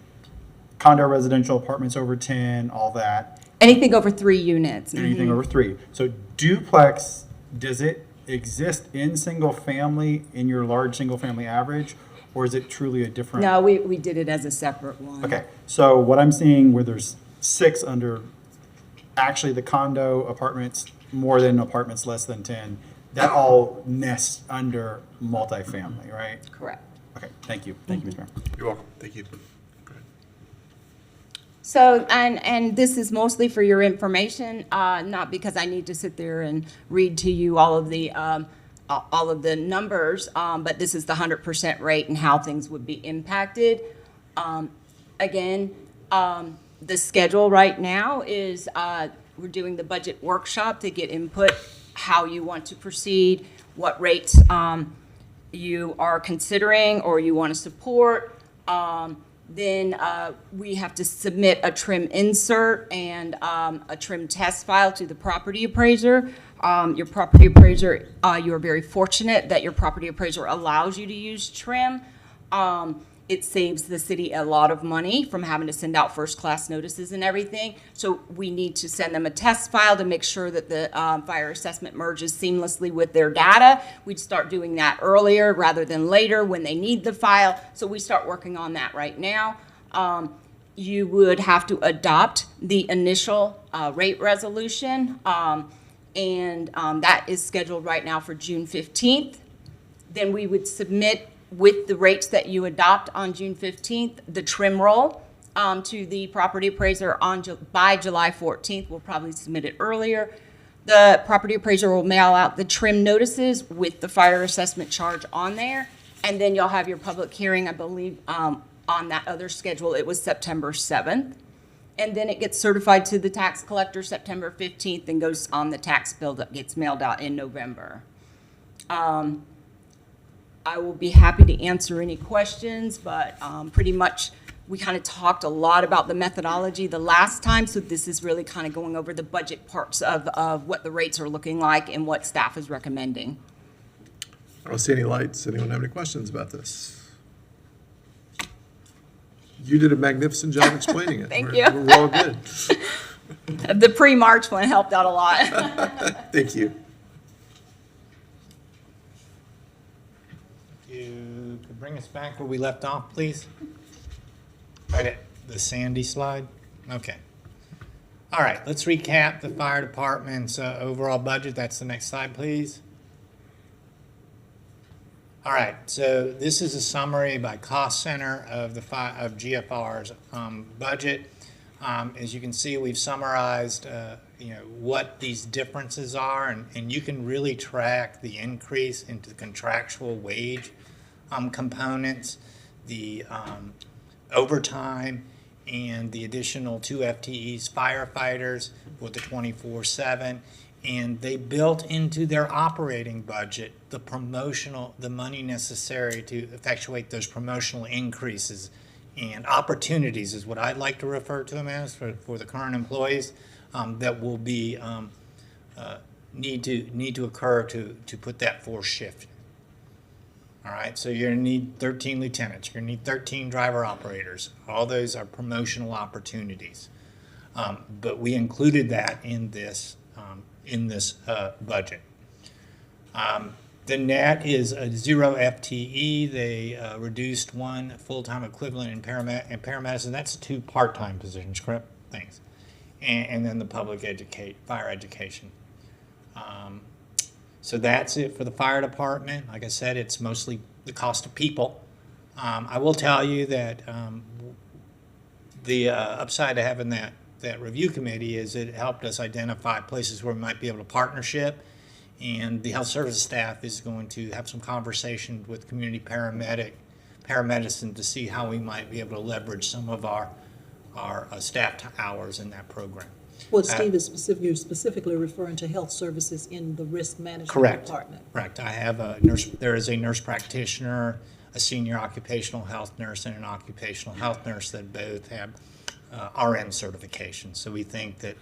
condo residential, apartments over 10, all that.
Anything over 3 units.
Anything over 3. So duplex, does it exist in single family, in your large single family average, or is it truly a different?
No, we did it as a separate one.
Okay, so what I'm seeing where there's 6 under, actually the condo apartments, more than apartments less than 10, that all nests under multifamily, right?
Correct.
Okay, thank you. Thank you, Mr. Mayor.
You're welcome. Thank you. Go ahead.
So, and this is mostly for your information, not because I need to sit there and read to you all of the numbers, but this is the 100% rate and how things would be impacted. Again, the schedule right now is we're doing the budget workshop to get input, how you want to proceed, what rates you are considering or you want to support. Then we have to submit a trim insert and a trim test file to the property appraiser. Your property appraiser, you are very fortunate that your property appraiser allows you to use trim. It saves the city a lot of money from having to send out first-class notices and everything. So we need to send them a test file to make sure that the fire assessment merges seamlessly with their data. We'd start doing that earlier rather than later when they need the file. So we start working on that right now. You would have to adopt the initial rate resolution, and that is scheduled right now for June 15th. Then we would submit with the rates that you adopt on June 15th, the trim roll to the property appraiser by July 14th. We'll probably submit it earlier. The property appraiser will mail out the trim notices with the fire assessment charge on there. And then you'll have your public hearing, I believe, on that other schedule. It was September 7th. And then it gets certified to the tax collector September 15th and goes on the tax bill that gets mailed out in November. I will be happy to answer any questions, but pretty much we kind of talked a lot about the methodology the last time, so this is really kind of going over the budget parts of what the rates are looking like and what staff is recommending.
I don't see any lights. Anyone have any questions about this? You did a magnificent job explaining it.
Thank
We're
you.
all good.
The pre-March one helped out a lot.
Thank you.
You could bring us back where we left off, please? Right at the Sandy slide? Okay. All right, let's recap the fire department's overall budget. That's the next slide, please. All right, so this is a summary by cost center of GFR's budget. As you can see, we've summarized what these differences are, and you can really track the increase into the contractual wage components, the overtime, and the additional 2 FTEs firefighters with the 24/7. And they built into their operating budget the money necessary to effectuate those promotional increases and opportunities is what I'd like to refer to them as for the current employees that will be need to occur to put that force shift. All right, so you're gonna need 13 lieutenants, you're gonna need 13 driver operators. All those are promotional opportunities. But we included that in this budget. The net is a 0 FTE. They reduced one full-time equivalent in paramedicine. That's 2 part-time positions, correct? Thanks. And then the fire education. So that's it for the fire department. Like I said, it's mostly the cost of people. I will tell you that the upside of having that review committee is it helped us identify places where we might be able to partnership. And the health services staff is going to have some conversation with community paramedicine to see how we might be able to leverage some of our staff hours in that program.
Well, Steve is you're specifically referring to health services in the risk management
Correct.
department.
Correct. I have a nurse. There is a nurse practitioner, a senior occupational health nurse, and an occupational health nurse that both have RN certification. So we think that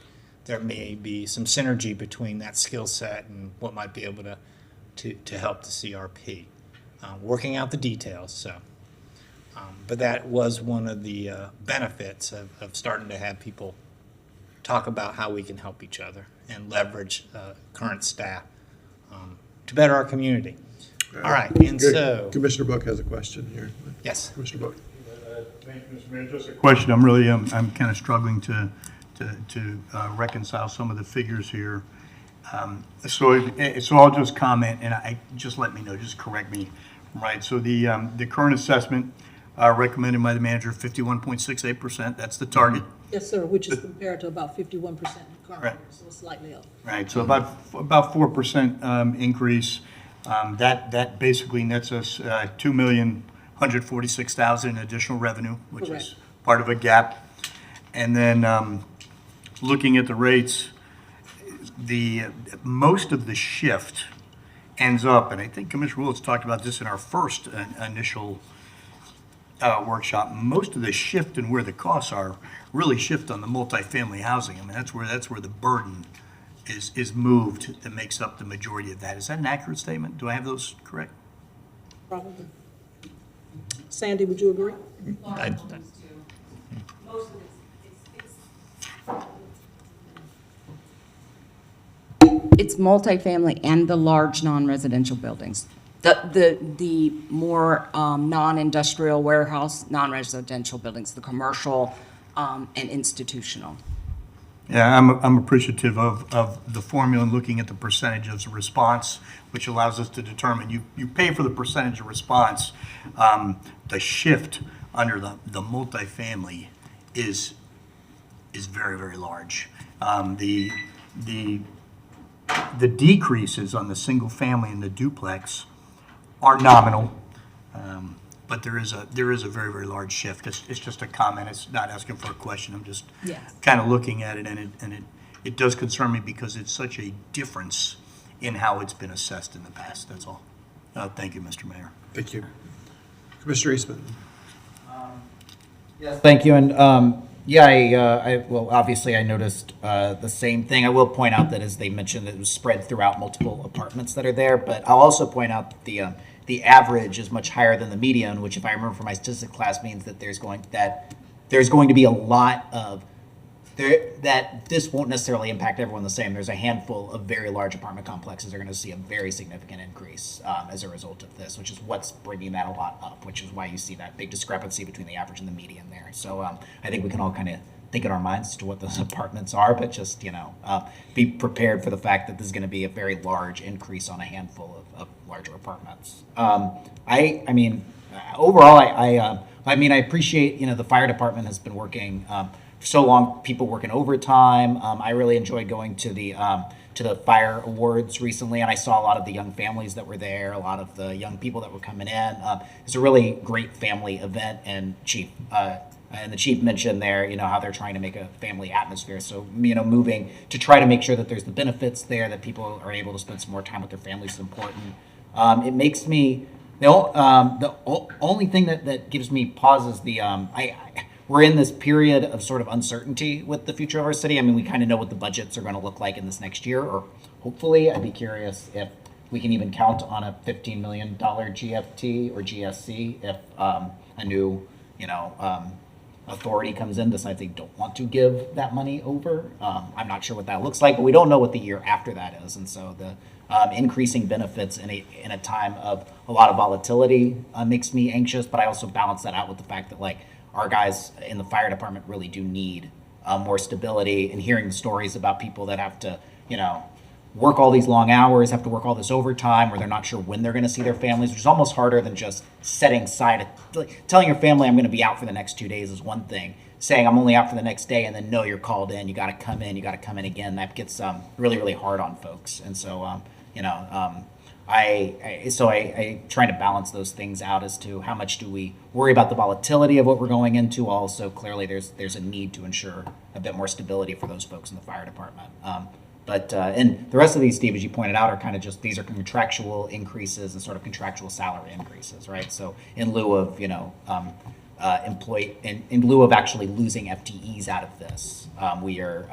there may be some synergy between that skill set and what might be able to help the CRP. Working out the details. So, but that was one of the benefits of starting to have people talk about how we can help each other and leverage current staff to better our community. All right, and
Good.
so
Commissioner Book has a question here.
yes.
Commissioner Book.
Thank you, Mr. Mayor. Just a question. I'm really, I'm kind of struggling to reconcile some of the figures here. So I'll just comment, and just let me know, just correct me, right? So the current assessment recommended by the manager, 51.68%, that's the target.
Yes, sir, which is compared to about 51% currently,
Right.
so slightly up.
Right, so about 4% increase. That basically nets us $2,146,000 in additional revenue, which is
Correct.
part of a gap. And then looking at the rates, most of the shift ends up, and I think Commissioner Willis talked about this in our first initial workshop. Most of the shift in where the costs are really shift on the multifamily housing. I mean, that's where the burden is moved that makes up the majority of that. Is that an accurate statement? Do I have those correct?
Probably. Sandy, would you agree?
It's multifamily and the large non-residential buildings. The more non-industrial warehouse, non-residential buildings, the commercial and institutional.
Yeah, I'm appreciative of the formula and looking at the percentage of response, which allows us to determine, you pay for the percentage of response. The shift under the multifamily is very, very large. The decreases on the single family and the duplex are nominal, but there is a very, very large shift. It's just a comment. It's not asking for a question. I'm just kind of looking at it, and it does concern me because it's such a difference in how it's been assessed in the past. That's all. Thank you, Mr. Mayor.
Thank you. Commissioner Eastman.
Yes, thank you. And well, obviously I noticed the same thing. I will point out that, as they mentioned, that it was spread throughout multiple apartments that are there. But I'll also point out that the average is much higher than the median, which, if I remember from my statistics class, means that there's going to be a lot of that this won't necessarily impact everyone the same. There's a handful of very large apartment complexes that are going to see a very significant increase as a result of this, which is what's bringing that a lot up, which is why you see that big discrepancy between the average and the median there. So I think we can all kind of think in our minds as to what those apartments are, but just, be prepared for the fact that this is going to be a very large increase on a handful of larger apartments. I mean, overall, I appreciate, the fire department has been working for so long, people working overtime. I really enjoyed going to the fire awards recently, and I saw a lot of the young families that were there, a lot of the young people that were coming in. It's a really great family event, and the chief mentioned there, how they're trying to make a family atmosphere. So, moving to try to make sure that there's the benefits there, that people are able to spend some more time with their families is important. It makes me, the only thing that gives me pause is we're in this period of sort of uncertainty with the future of our city. I mean, we kind of know what the budgets are going to look like in this next year, or hopefully. I'd be curious if we can even count on a $15 million GFT or GSC if a new, authority comes in, decides they don't want to give that money over. I'm not sure what that looks like, but we don't know what the year after that is. And so the increasing benefits in a time of a lot of volatility makes me anxious, but I also balance that out with the fact that like our guys in the fire department really do need more stability, and hearing the stories about people that have to, work all these long hours, have to work all this overtime, or they're not sure when they're going to see their families, which is almost harder than just setting aside, telling your family I'm going to be out for the next 2 days is one thing. Saying I'm only out for the next day and then no, you're called in, you got to come in, again. That gets really, really hard on folks. And so, I try to balance those things out as to how much do we worry about the volatility of what we're going into. Also, clearly, there's a need to ensure a bit more stability for those folks in the fire department. And the rest of these, Steve, as you pointed out, are kind of just, these are contractual increases and sort of contractual salary increases, right? So in lieu of, in lieu of actually losing FTEs out of this, we are,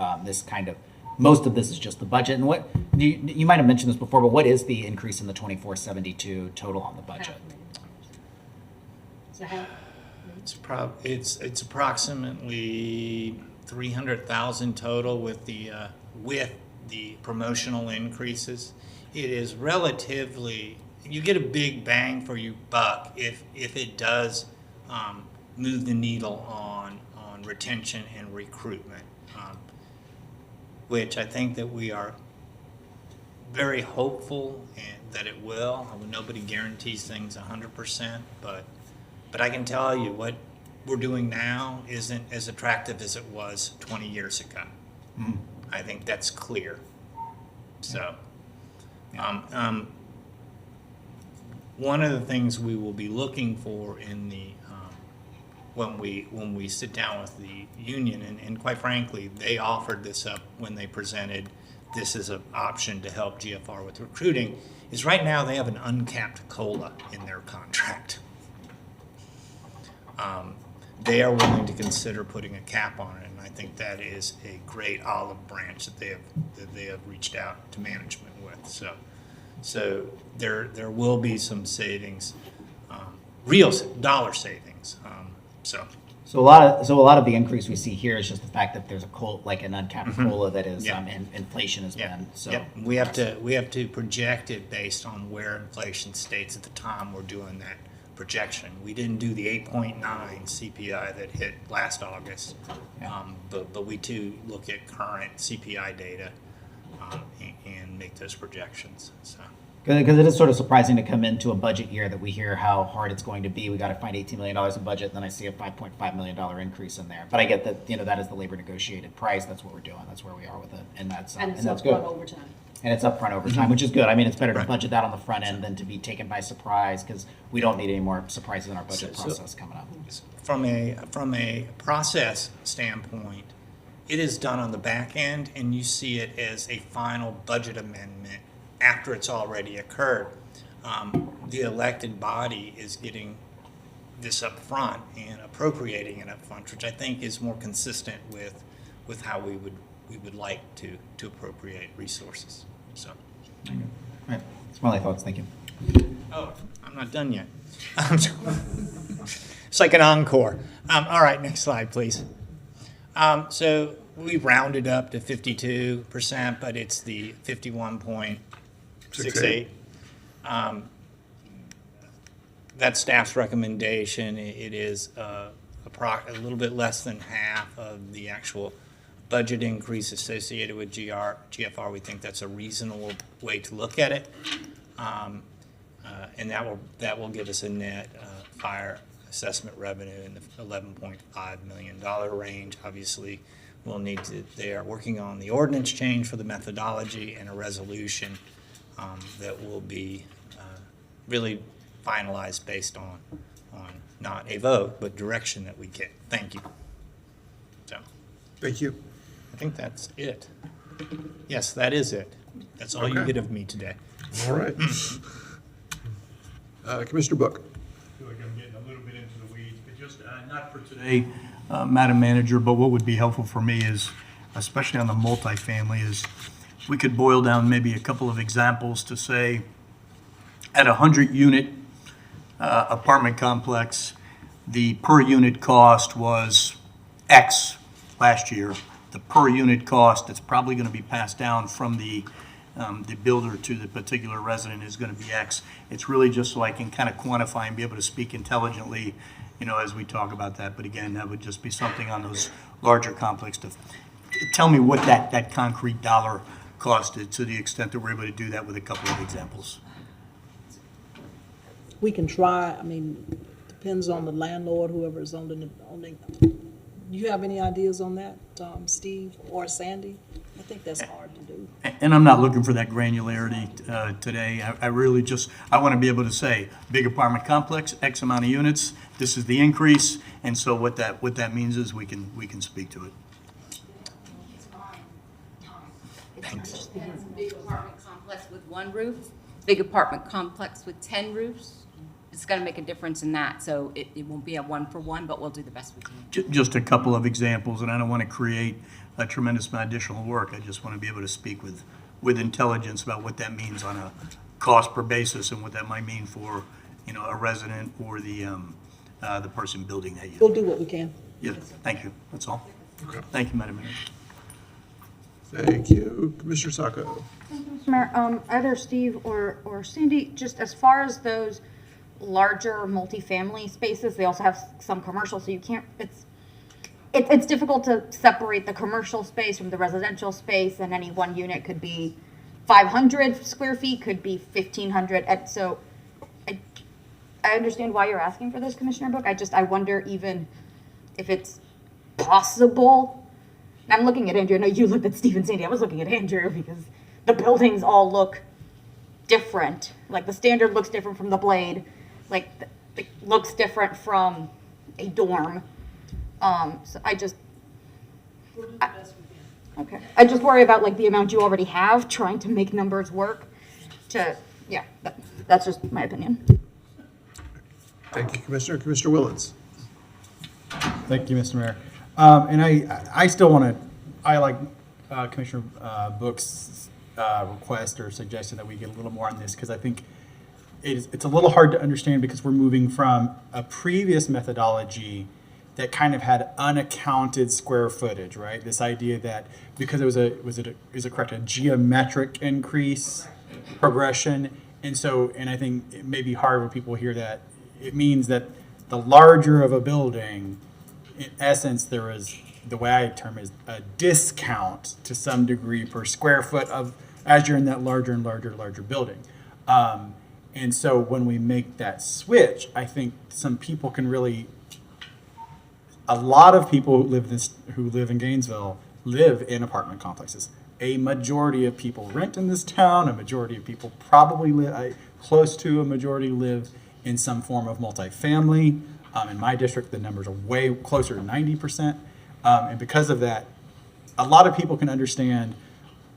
most of this is just the budget. And what, you might have mentioned this before, but what is the increase in the 2472 total on the budget?
It's approximately 300,000 total with the promotional increases. It is relatively, you get a big bang for your buck if it does move the needle on retention and recruitment, which I think that we are very hopeful that it will. Nobody guarantees things 100%, but I can tell you what we're doing now isn't as attractive as it was 20 years ago. Mm. I think that's clear. So, one of the things we will be looking for in the when we sit down with the union, and quite frankly, they offered this up when they presented this as an option to help GFR with recruiting, is right now they have an uncapped COLA in their contract. They are willing to consider putting a cap on it, and I think that is a great olive branch that they have reached out to management with. So there will be some savings, real dollar savings.
So a lot of the increase we see here is just the fact that there's a an uncapped COLA that is inflation has been. So
yep. We have to project it based on where inflation states at the time we're doing that projection. We didn't do the 8.9 CPI that hit last August, but we too look at current CPI data and make those projections. So.
Because it is sort of surprising to come into a budget year that we hear how hard it's going to be. We got to find $18 million in budget, and then I see a $5.5 million increase in there. But I get that that is the labor negotiated price. That's what we're doing. That's where we are with it, and that's good.
Overtime.
And it's upfront overtime, which is good. I mean, it's better to budget that on the front end than to be taken by surprise, because we don't need any more surprises in our budget process coming up.
From a process standpoint, it is done on the back end, and you see it as a final budget amendment after it's already occurred. The elected body is getting this up front and appropriating it up front, which I think is more consistent with how we would like to appropriate resources. So,
all right, that's my only thoughts. Thank you.
Oh, I'm not done yet. It's like an encore. All right, next slide, please. So we rounded up to 52%, but it's the 51.68. That's staff's recommendation. It is a little bit less than half of the actual budget increase associated with GFR. We think that's a reasonable way to look at it, and that will give us a net fire assessment revenue in the $11.5 million range. Obviously, we'll need to. They are working on the ordinance change for the methodology and a resolution that will be really finalized based on not a vote but direction that we get. Thank you. So,
Thank you.
I think that's it. Yes, that is it. That's all you get of me today.
All right. Commissioner Book.
I feel like I'm getting a little bit into the weeds, but just not for today, Madam Manager, but what would be helpful for me is, especially on the multifamily, is we could boil down maybe a couple of examples to say, at a 100-unit apartment complex, the per unit cost was X last year, the per unit cost that's probably going to be passed down from the builder to the particular resident is going to be X. It's really just so I can kind of quantify and be able to speak intelligently, as we talk about that. But again, that would just be something on those larger complex to tell me what that concrete dollar cost is, to the extent that we're able to do that with a couple of examples.
We can try, depends on the landlord, whoever is on the, you have any ideas on that, Steve or Sandy? I think that's hard to do.
And I'm not looking for that granularity today. I really just, I want to be able to say, big apartment complex, X amount of units, this is the increase, and so what that means is we can speak to it.
Big apartment complex with one roof, big apartment complex with 10 roofs. It's gonna make a difference in that, so it won't be a one-for-one, but we'll do the best we can.
Just a couple of examples, and I don't want to create a tremendous amount of additional work. I just want to be able to speak with intelligence about what that means on a cost per basis and what that might mean for, a resident or the person building that unit.
We'll do what we can.
Yeah, thank you. That's all. Thank you, Madam Mayor.
Thank you. Commissioner Sacco.
Mr. Mayor, either Steve or Cindy, just as far as those larger multifamily spaces, they also have some commercial, so you can't, it's difficult to separate the commercial space from the residential space, and any one unit could be 500 square feet, could be 1,500, and so I understand why you're asking for this, Commissioner Book. I wonder even if it's possible. And I'm looking at Andrew. I know you looked at Steve and Sandy. I was looking at Andrew because the buildings all look different. Like the standard looks different from the Blade. Like it looks different from a dorm. So I just, okay. I just worry about like the amount you already have, trying to make numbers work. That's just my opinion.
Thank you, Commissioner. Commissioner Willens.
Thank you, Mr. Mayor. And I still want to, I like Commissioner Book's request or suggestion that we get a little more on this, because I think it's a little hard to understand because we're moving from a previous methodology that kind of had unaccounted square footage, right? This idea that because it is it correct, a geometric increase progression. And I think it may be hard when people hear that. It means that the larger of a building, in essence, there is, the way I term is a discount to some degree per square foot as you're in that larger and larger building. And so when we make that switch, I think some people can really, a lot of people who live in Gainesville live in apartment complexes. A majority of people rent in this town. A majority of people probably live, close to a majority live in some form of multifamily. In my district, the numbers are way closer to 90%. And because of that, a lot of people can understand,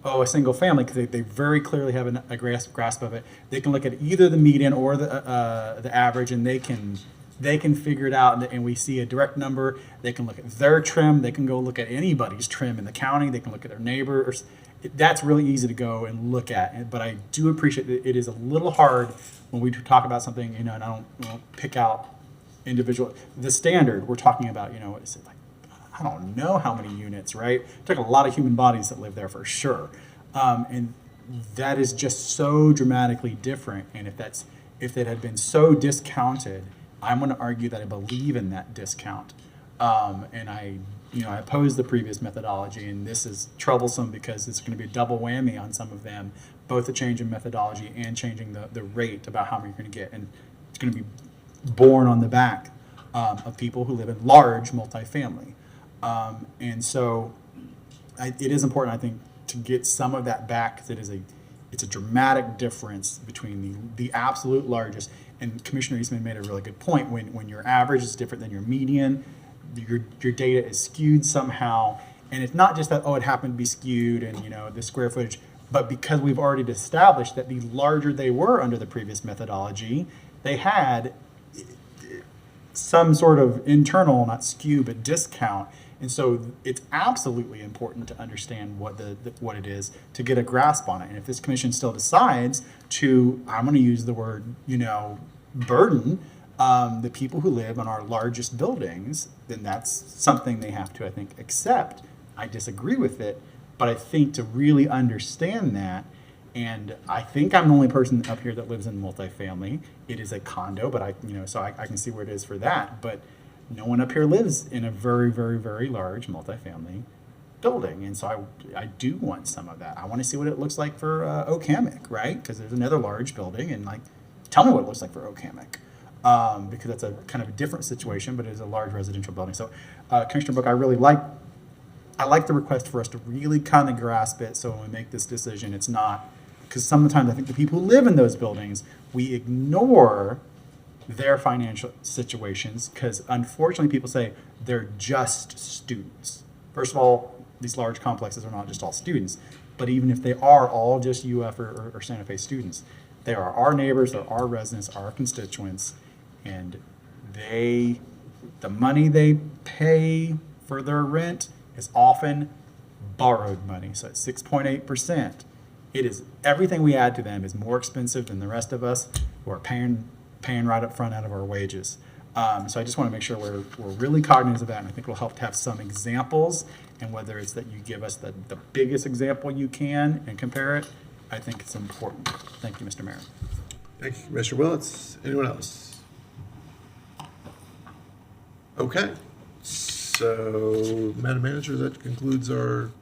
a single family, because they very clearly have a grasp of it. They can look at either the median or the average, and they can figure it out. And we see a direct number. They can look at their trim. They can go look at anybody's trim in the county. They can look at their neighbors. That's really easy to go and look at. But I do appreciate that it is a little hard when we talk about something, and I don't pick out individual. The standard we're talking about, is it like, I don't know how many units, right? It took a lot of human bodies that live there for sure. And that is just so dramatically different. And if it had been so discounted, I'm going to argue that I believe in that discount. And I oppose the previous methodology, and this is troublesome because it's going to be a double whammy on some of them, both the change in methodology and changing the rate about how many you're going to get. And it's going to be borne on the back of people who live in large multifamily. And so it is important, I think, to get some of that back, because it's a dramatic difference between the absolute largest. And Commissioner Eastman made a really good point. When your average is different than your median, your data is skewed somehow. And it's not just that, it happened to be skewed and, the square footage, but because we've already established that the larger they were under the previous methodology, they had some sort of internal, not skew, but discount. And so it's absolutely important to understand what it is to get a grasp on it. And if this commission still decides I'm going to use the word, burden, The people who live in our largest buildings, then that's something they have to, I think, accept. I disagree with it, but I think to really understand that, and I think I'm the only person up here that lives in multifamily. It is a condo, but so I can see where it is for that. But no one up here lives in a very, very, very large multifamily building. And so I do want some of that. I want to see what it looks like for Oak Hammock, right? Because there's another large building, and like, tell me what it looks like for Oak Hammock. Because that's a kind of a different situation, but it is a large residential building. So Commissioner Book, I like the request for us to really kind of grasp it, so when we make this decision, it's not, because sometimes I think the people who live in those buildings, we ignore their financial situations, because unfortunately people say they're just students. First of all, these large complexes are not just all students, but even if they are all just UF or Santa Fe students, they are our neighbors, they're our residents, our constituents, and the money they pay for their rent is often borrowed money. So it's 6.8%. It is, everything we add to them is more expensive than the rest of us who are paying right up front out of our wages. So I just want to make sure we're really cognizant of that, and I think it'll help to have some examples, and whether it's that you give us the biggest example you can and compare it, I think it's important. Thank you, Mr. Mayor.
Thank you, Commissioner Willetts. Anyone else? Okay, so Madam Manager, that concludes our,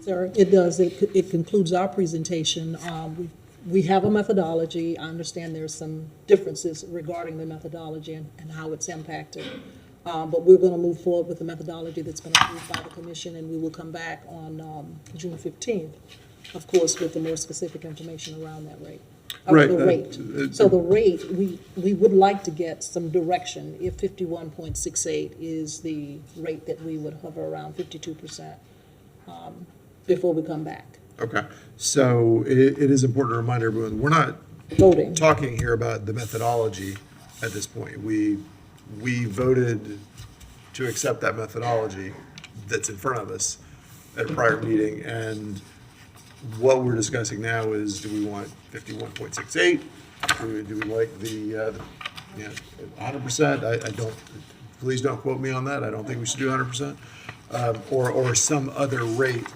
Sir, it does. It concludes our presentation. We have a methodology. I understand there's some differences regarding the methodology and how it's impacted. But we're going to move forward with the methodology that's been approved by the commission, and we will come back on June 15th, of course, with the more specific information around that rate.
Right,
The rate. So the rate, we would like to get some direction if 51.68 is the rate that we would hover around 52% before we come back.
okay. So it is important to remind everyone, we're not
Voting.
talking here about the methodology at this point. We voted to accept that methodology that's in front of us at a prior meeting, and what we're discussing now is, do we want 51.68? Do we like the 100%? I don't, please don't quote me on that. I don't think we should do 100%. Or some other rate.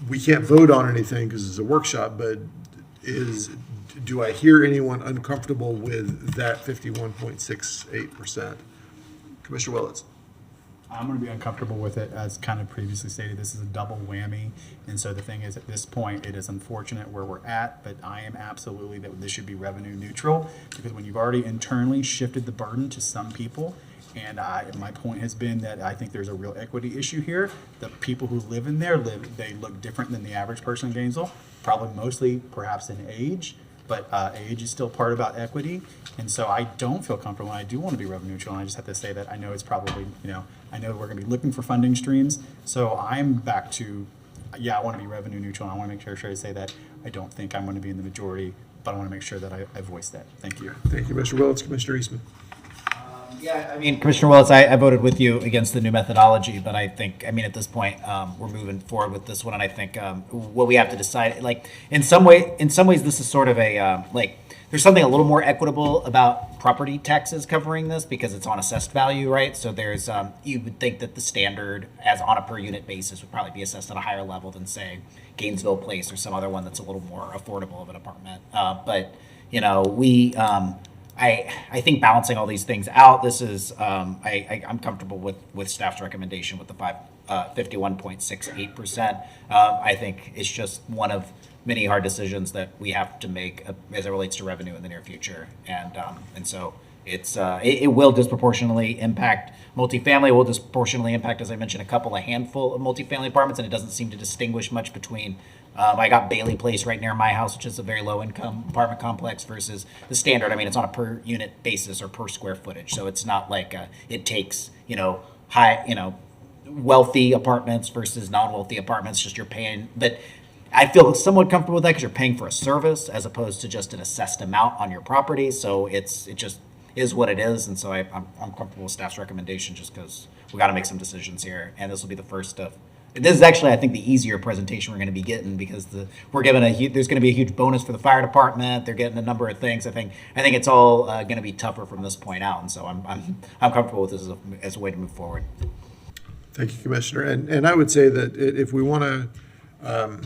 We can't vote on anything because it's a workshop, but do I hear anyone uncomfortable with that 51.68%? Commissioner Willetts.
I'm going to be uncomfortable with it, as kind of previously stated. This is a double whammy, and so the thing is, at this point, it is unfortunate where we're at, but I am absolutely that this should be revenue neutral, because when you've already internally shifted the burden to some people, and my point has been that I think there's a real equity issue here. The people who live in there they look different than the average person in Gainesville, probably mostly perhaps in age, but age is still part about equity, and so I don't feel comfortable, and I do want to be revenue neutral, and I just have to say that I know it's probably, I know we're going to be looking for funding streams, so I'm back to, I want to be revenue neutral, and I want to make sure I say that I don't think I'm going to be in the majority, but I want to make sure that I voice that. Thank you.
Thank you, Mr. Willetts. Commissioner Eastman.
Yeah, I mean, Commissioner Willis, I voted with you against the new methodology, but I think, at this point, we're moving forward with this one, and I think what we have to decide, like, in some ways, this is sort of a, there's something a little more equitable about property taxes covering this because it's on assessed value, right? So there's, you would think that the standard as on a per unit basis would probably be assessed at a higher level than, say, Gainesville Place or some other one that's a little more affordable of an apartment. But, I think balancing all these things out, this is, I'm comfortable with staff's recommendation with the 51.68%. I think it's just one of many hard decisions that we have to make as it relates to revenue in the near future. And so it will disproportionately impact multifamily. It will disproportionately impact, as I mentioned, a handful of multifamily apartments, and it doesn't seem to distinguish much between I got Bailey Place right near my house, which is a very low income apartment complex, versus the standard. I mean, it's on a per unit basis or per square footage. So it's not like it takes, wealthy apartments versus non-wealthy apartments, just you're paying. But I feel somewhat comfortable with that because you're paying for a service as opposed to just an assessed amount on your property. So it just is what it is. And so I'm comfortable with staff's recommendation just because we got to make some decisions here. And this will be the first of this is actually, I think, the easier presentation we're going to be getting because we're given there's going to be a huge bonus for the fire department. They're getting a number of things. I think it's all going to be tougher from this point out, and so I'm comfortable with this as a way to move forward.
Thank you, Commissioner. And I would say that if we want to,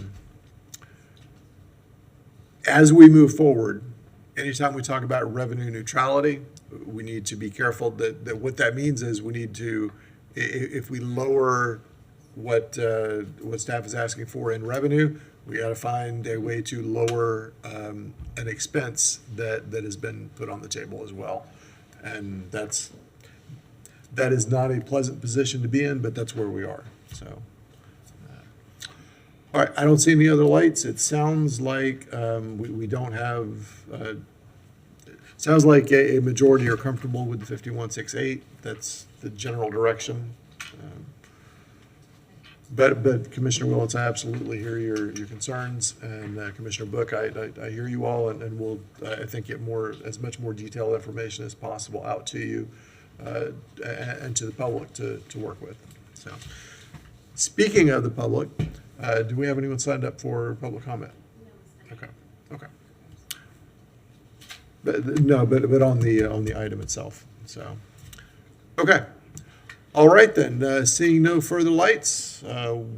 as we move forward, anytime we talk about revenue neutrality, we need to be careful that what that means is we need to, if we lower what staff is asking for in revenue, we got to find a way to lower an expense that has been put on the table as well. And that is not a pleasant position to be in, but that's where we are. So, all right, I don't see any other lights. It sounds like we don't have, sounds like a majority are comfortable with the 5168. That's the general direction. But Commissioner Willetts, I absolutely hear your concerns, and Commissioner Book, I hear you all, and we'll, I think, get as much more detailed information as possible out to you and to the public to work with. So, speaking of the public, do we have anyone signed up for public comment? Okay. But on the item itself. So, okay. All right then. Seeing no further lights,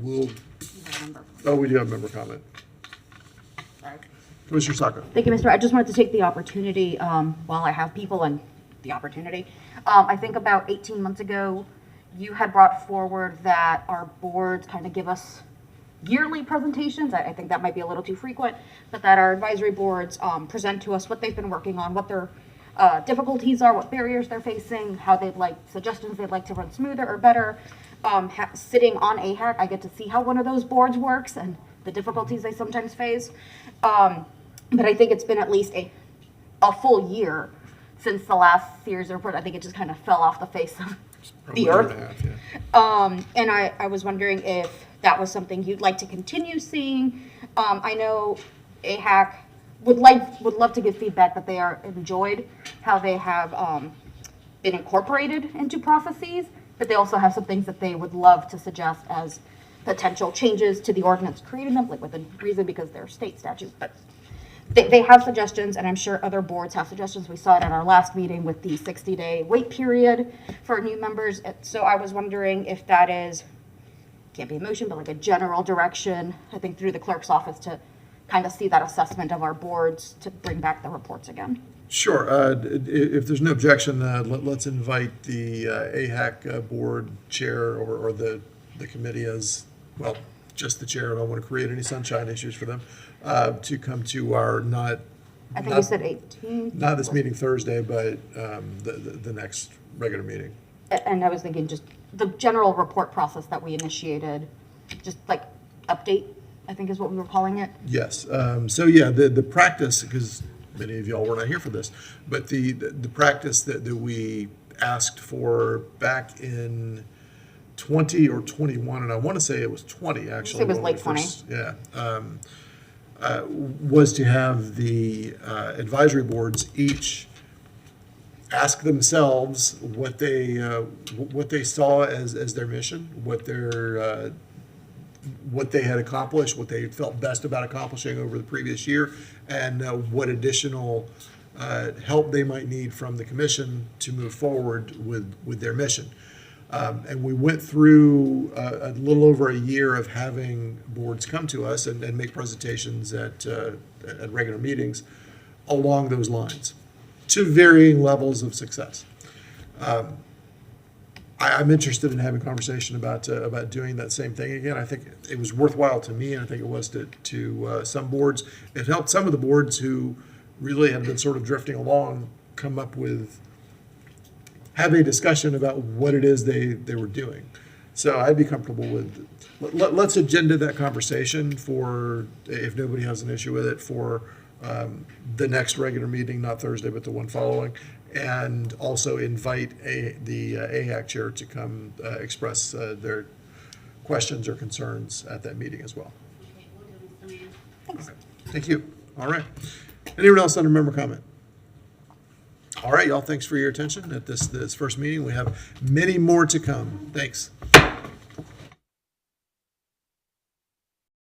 we do have member comment. Commissioner Sacco.
Thank you, Mr. I just wanted to take the opportunity, while I have people and the opportunity. I think about 18 months ago, you had brought forward that our boards kind of give us yearly presentations. I think that might be a little too frequent, but that our advisory boards present to us what they've been working on, what their difficulties are, what barriers they're facing, how suggestions they'd like to run smoother or better. Sitting on AHAC, I get to see how one of those boards works and the difficulties they sometimes face. But I think it's been at least a full year since the last series of report. I think it just kind of fell off the face of the earth. And I was wondering if that was something you'd like to continue seeing. I know AHAC would love to give feedback that they are enjoyed how they have been incorporated into processes, but they also have some things that they would love to suggest as potential changes to the ordinance creating them, like within reason because they're state statutes. But they have suggestions, and I'm sure other boards have suggestions. We saw it at our last meeting with the 60-day wait period for new members. So I was wondering if that is, can't be a motion, but like a general direction, I think through the clerk's office to kind of see that assessment of our boards to bring back the reports again.
Sure. If there's no objection, let's invite the AHAC board chair or the committee as, well, just the chair. I don't want to create any sunshine issues for them, to come to our
I think you said 18th.
Not this meeting Thursday, but the next regular meeting.
And I was thinking just the general report process that we initiated, just like update, I think is what we were calling it.
Yes. So yeah, the practice, because many of y'all were not here for this, but the practice that we asked for back in 20 or 21, and I want to say it was 20 actually.
It was late 20.
Yeah. Was to have the advisory boards each ask themselves what they saw as their mission, what they had accomplished, what they felt best about accomplishing over the previous year, and what additional help they might need from the commission to move forward with their mission. And we went through a little over a year of having boards come to us and make presentations at regular meetings along those lines, to varying levels of success. I'm interested in having a conversation about doing that same thing again. I think it was worthwhile to me, and I think it was to some boards. It helped some of the boards who really had been sort of drifting along come up with, have a discussion about what it is they were doing. So I'd be comfortable with, let's agenda that conversation for, if nobody has an issue with it, for the next regular meeting, not Thursday, but the one following, and also invite the AHAC chair to come express their questions or concerns at that meeting as well. Okay. Thank you. All right. Anyone else under member comment? All right, y'all, thanks for your attention at this first meeting. We have many more to come. Thanks.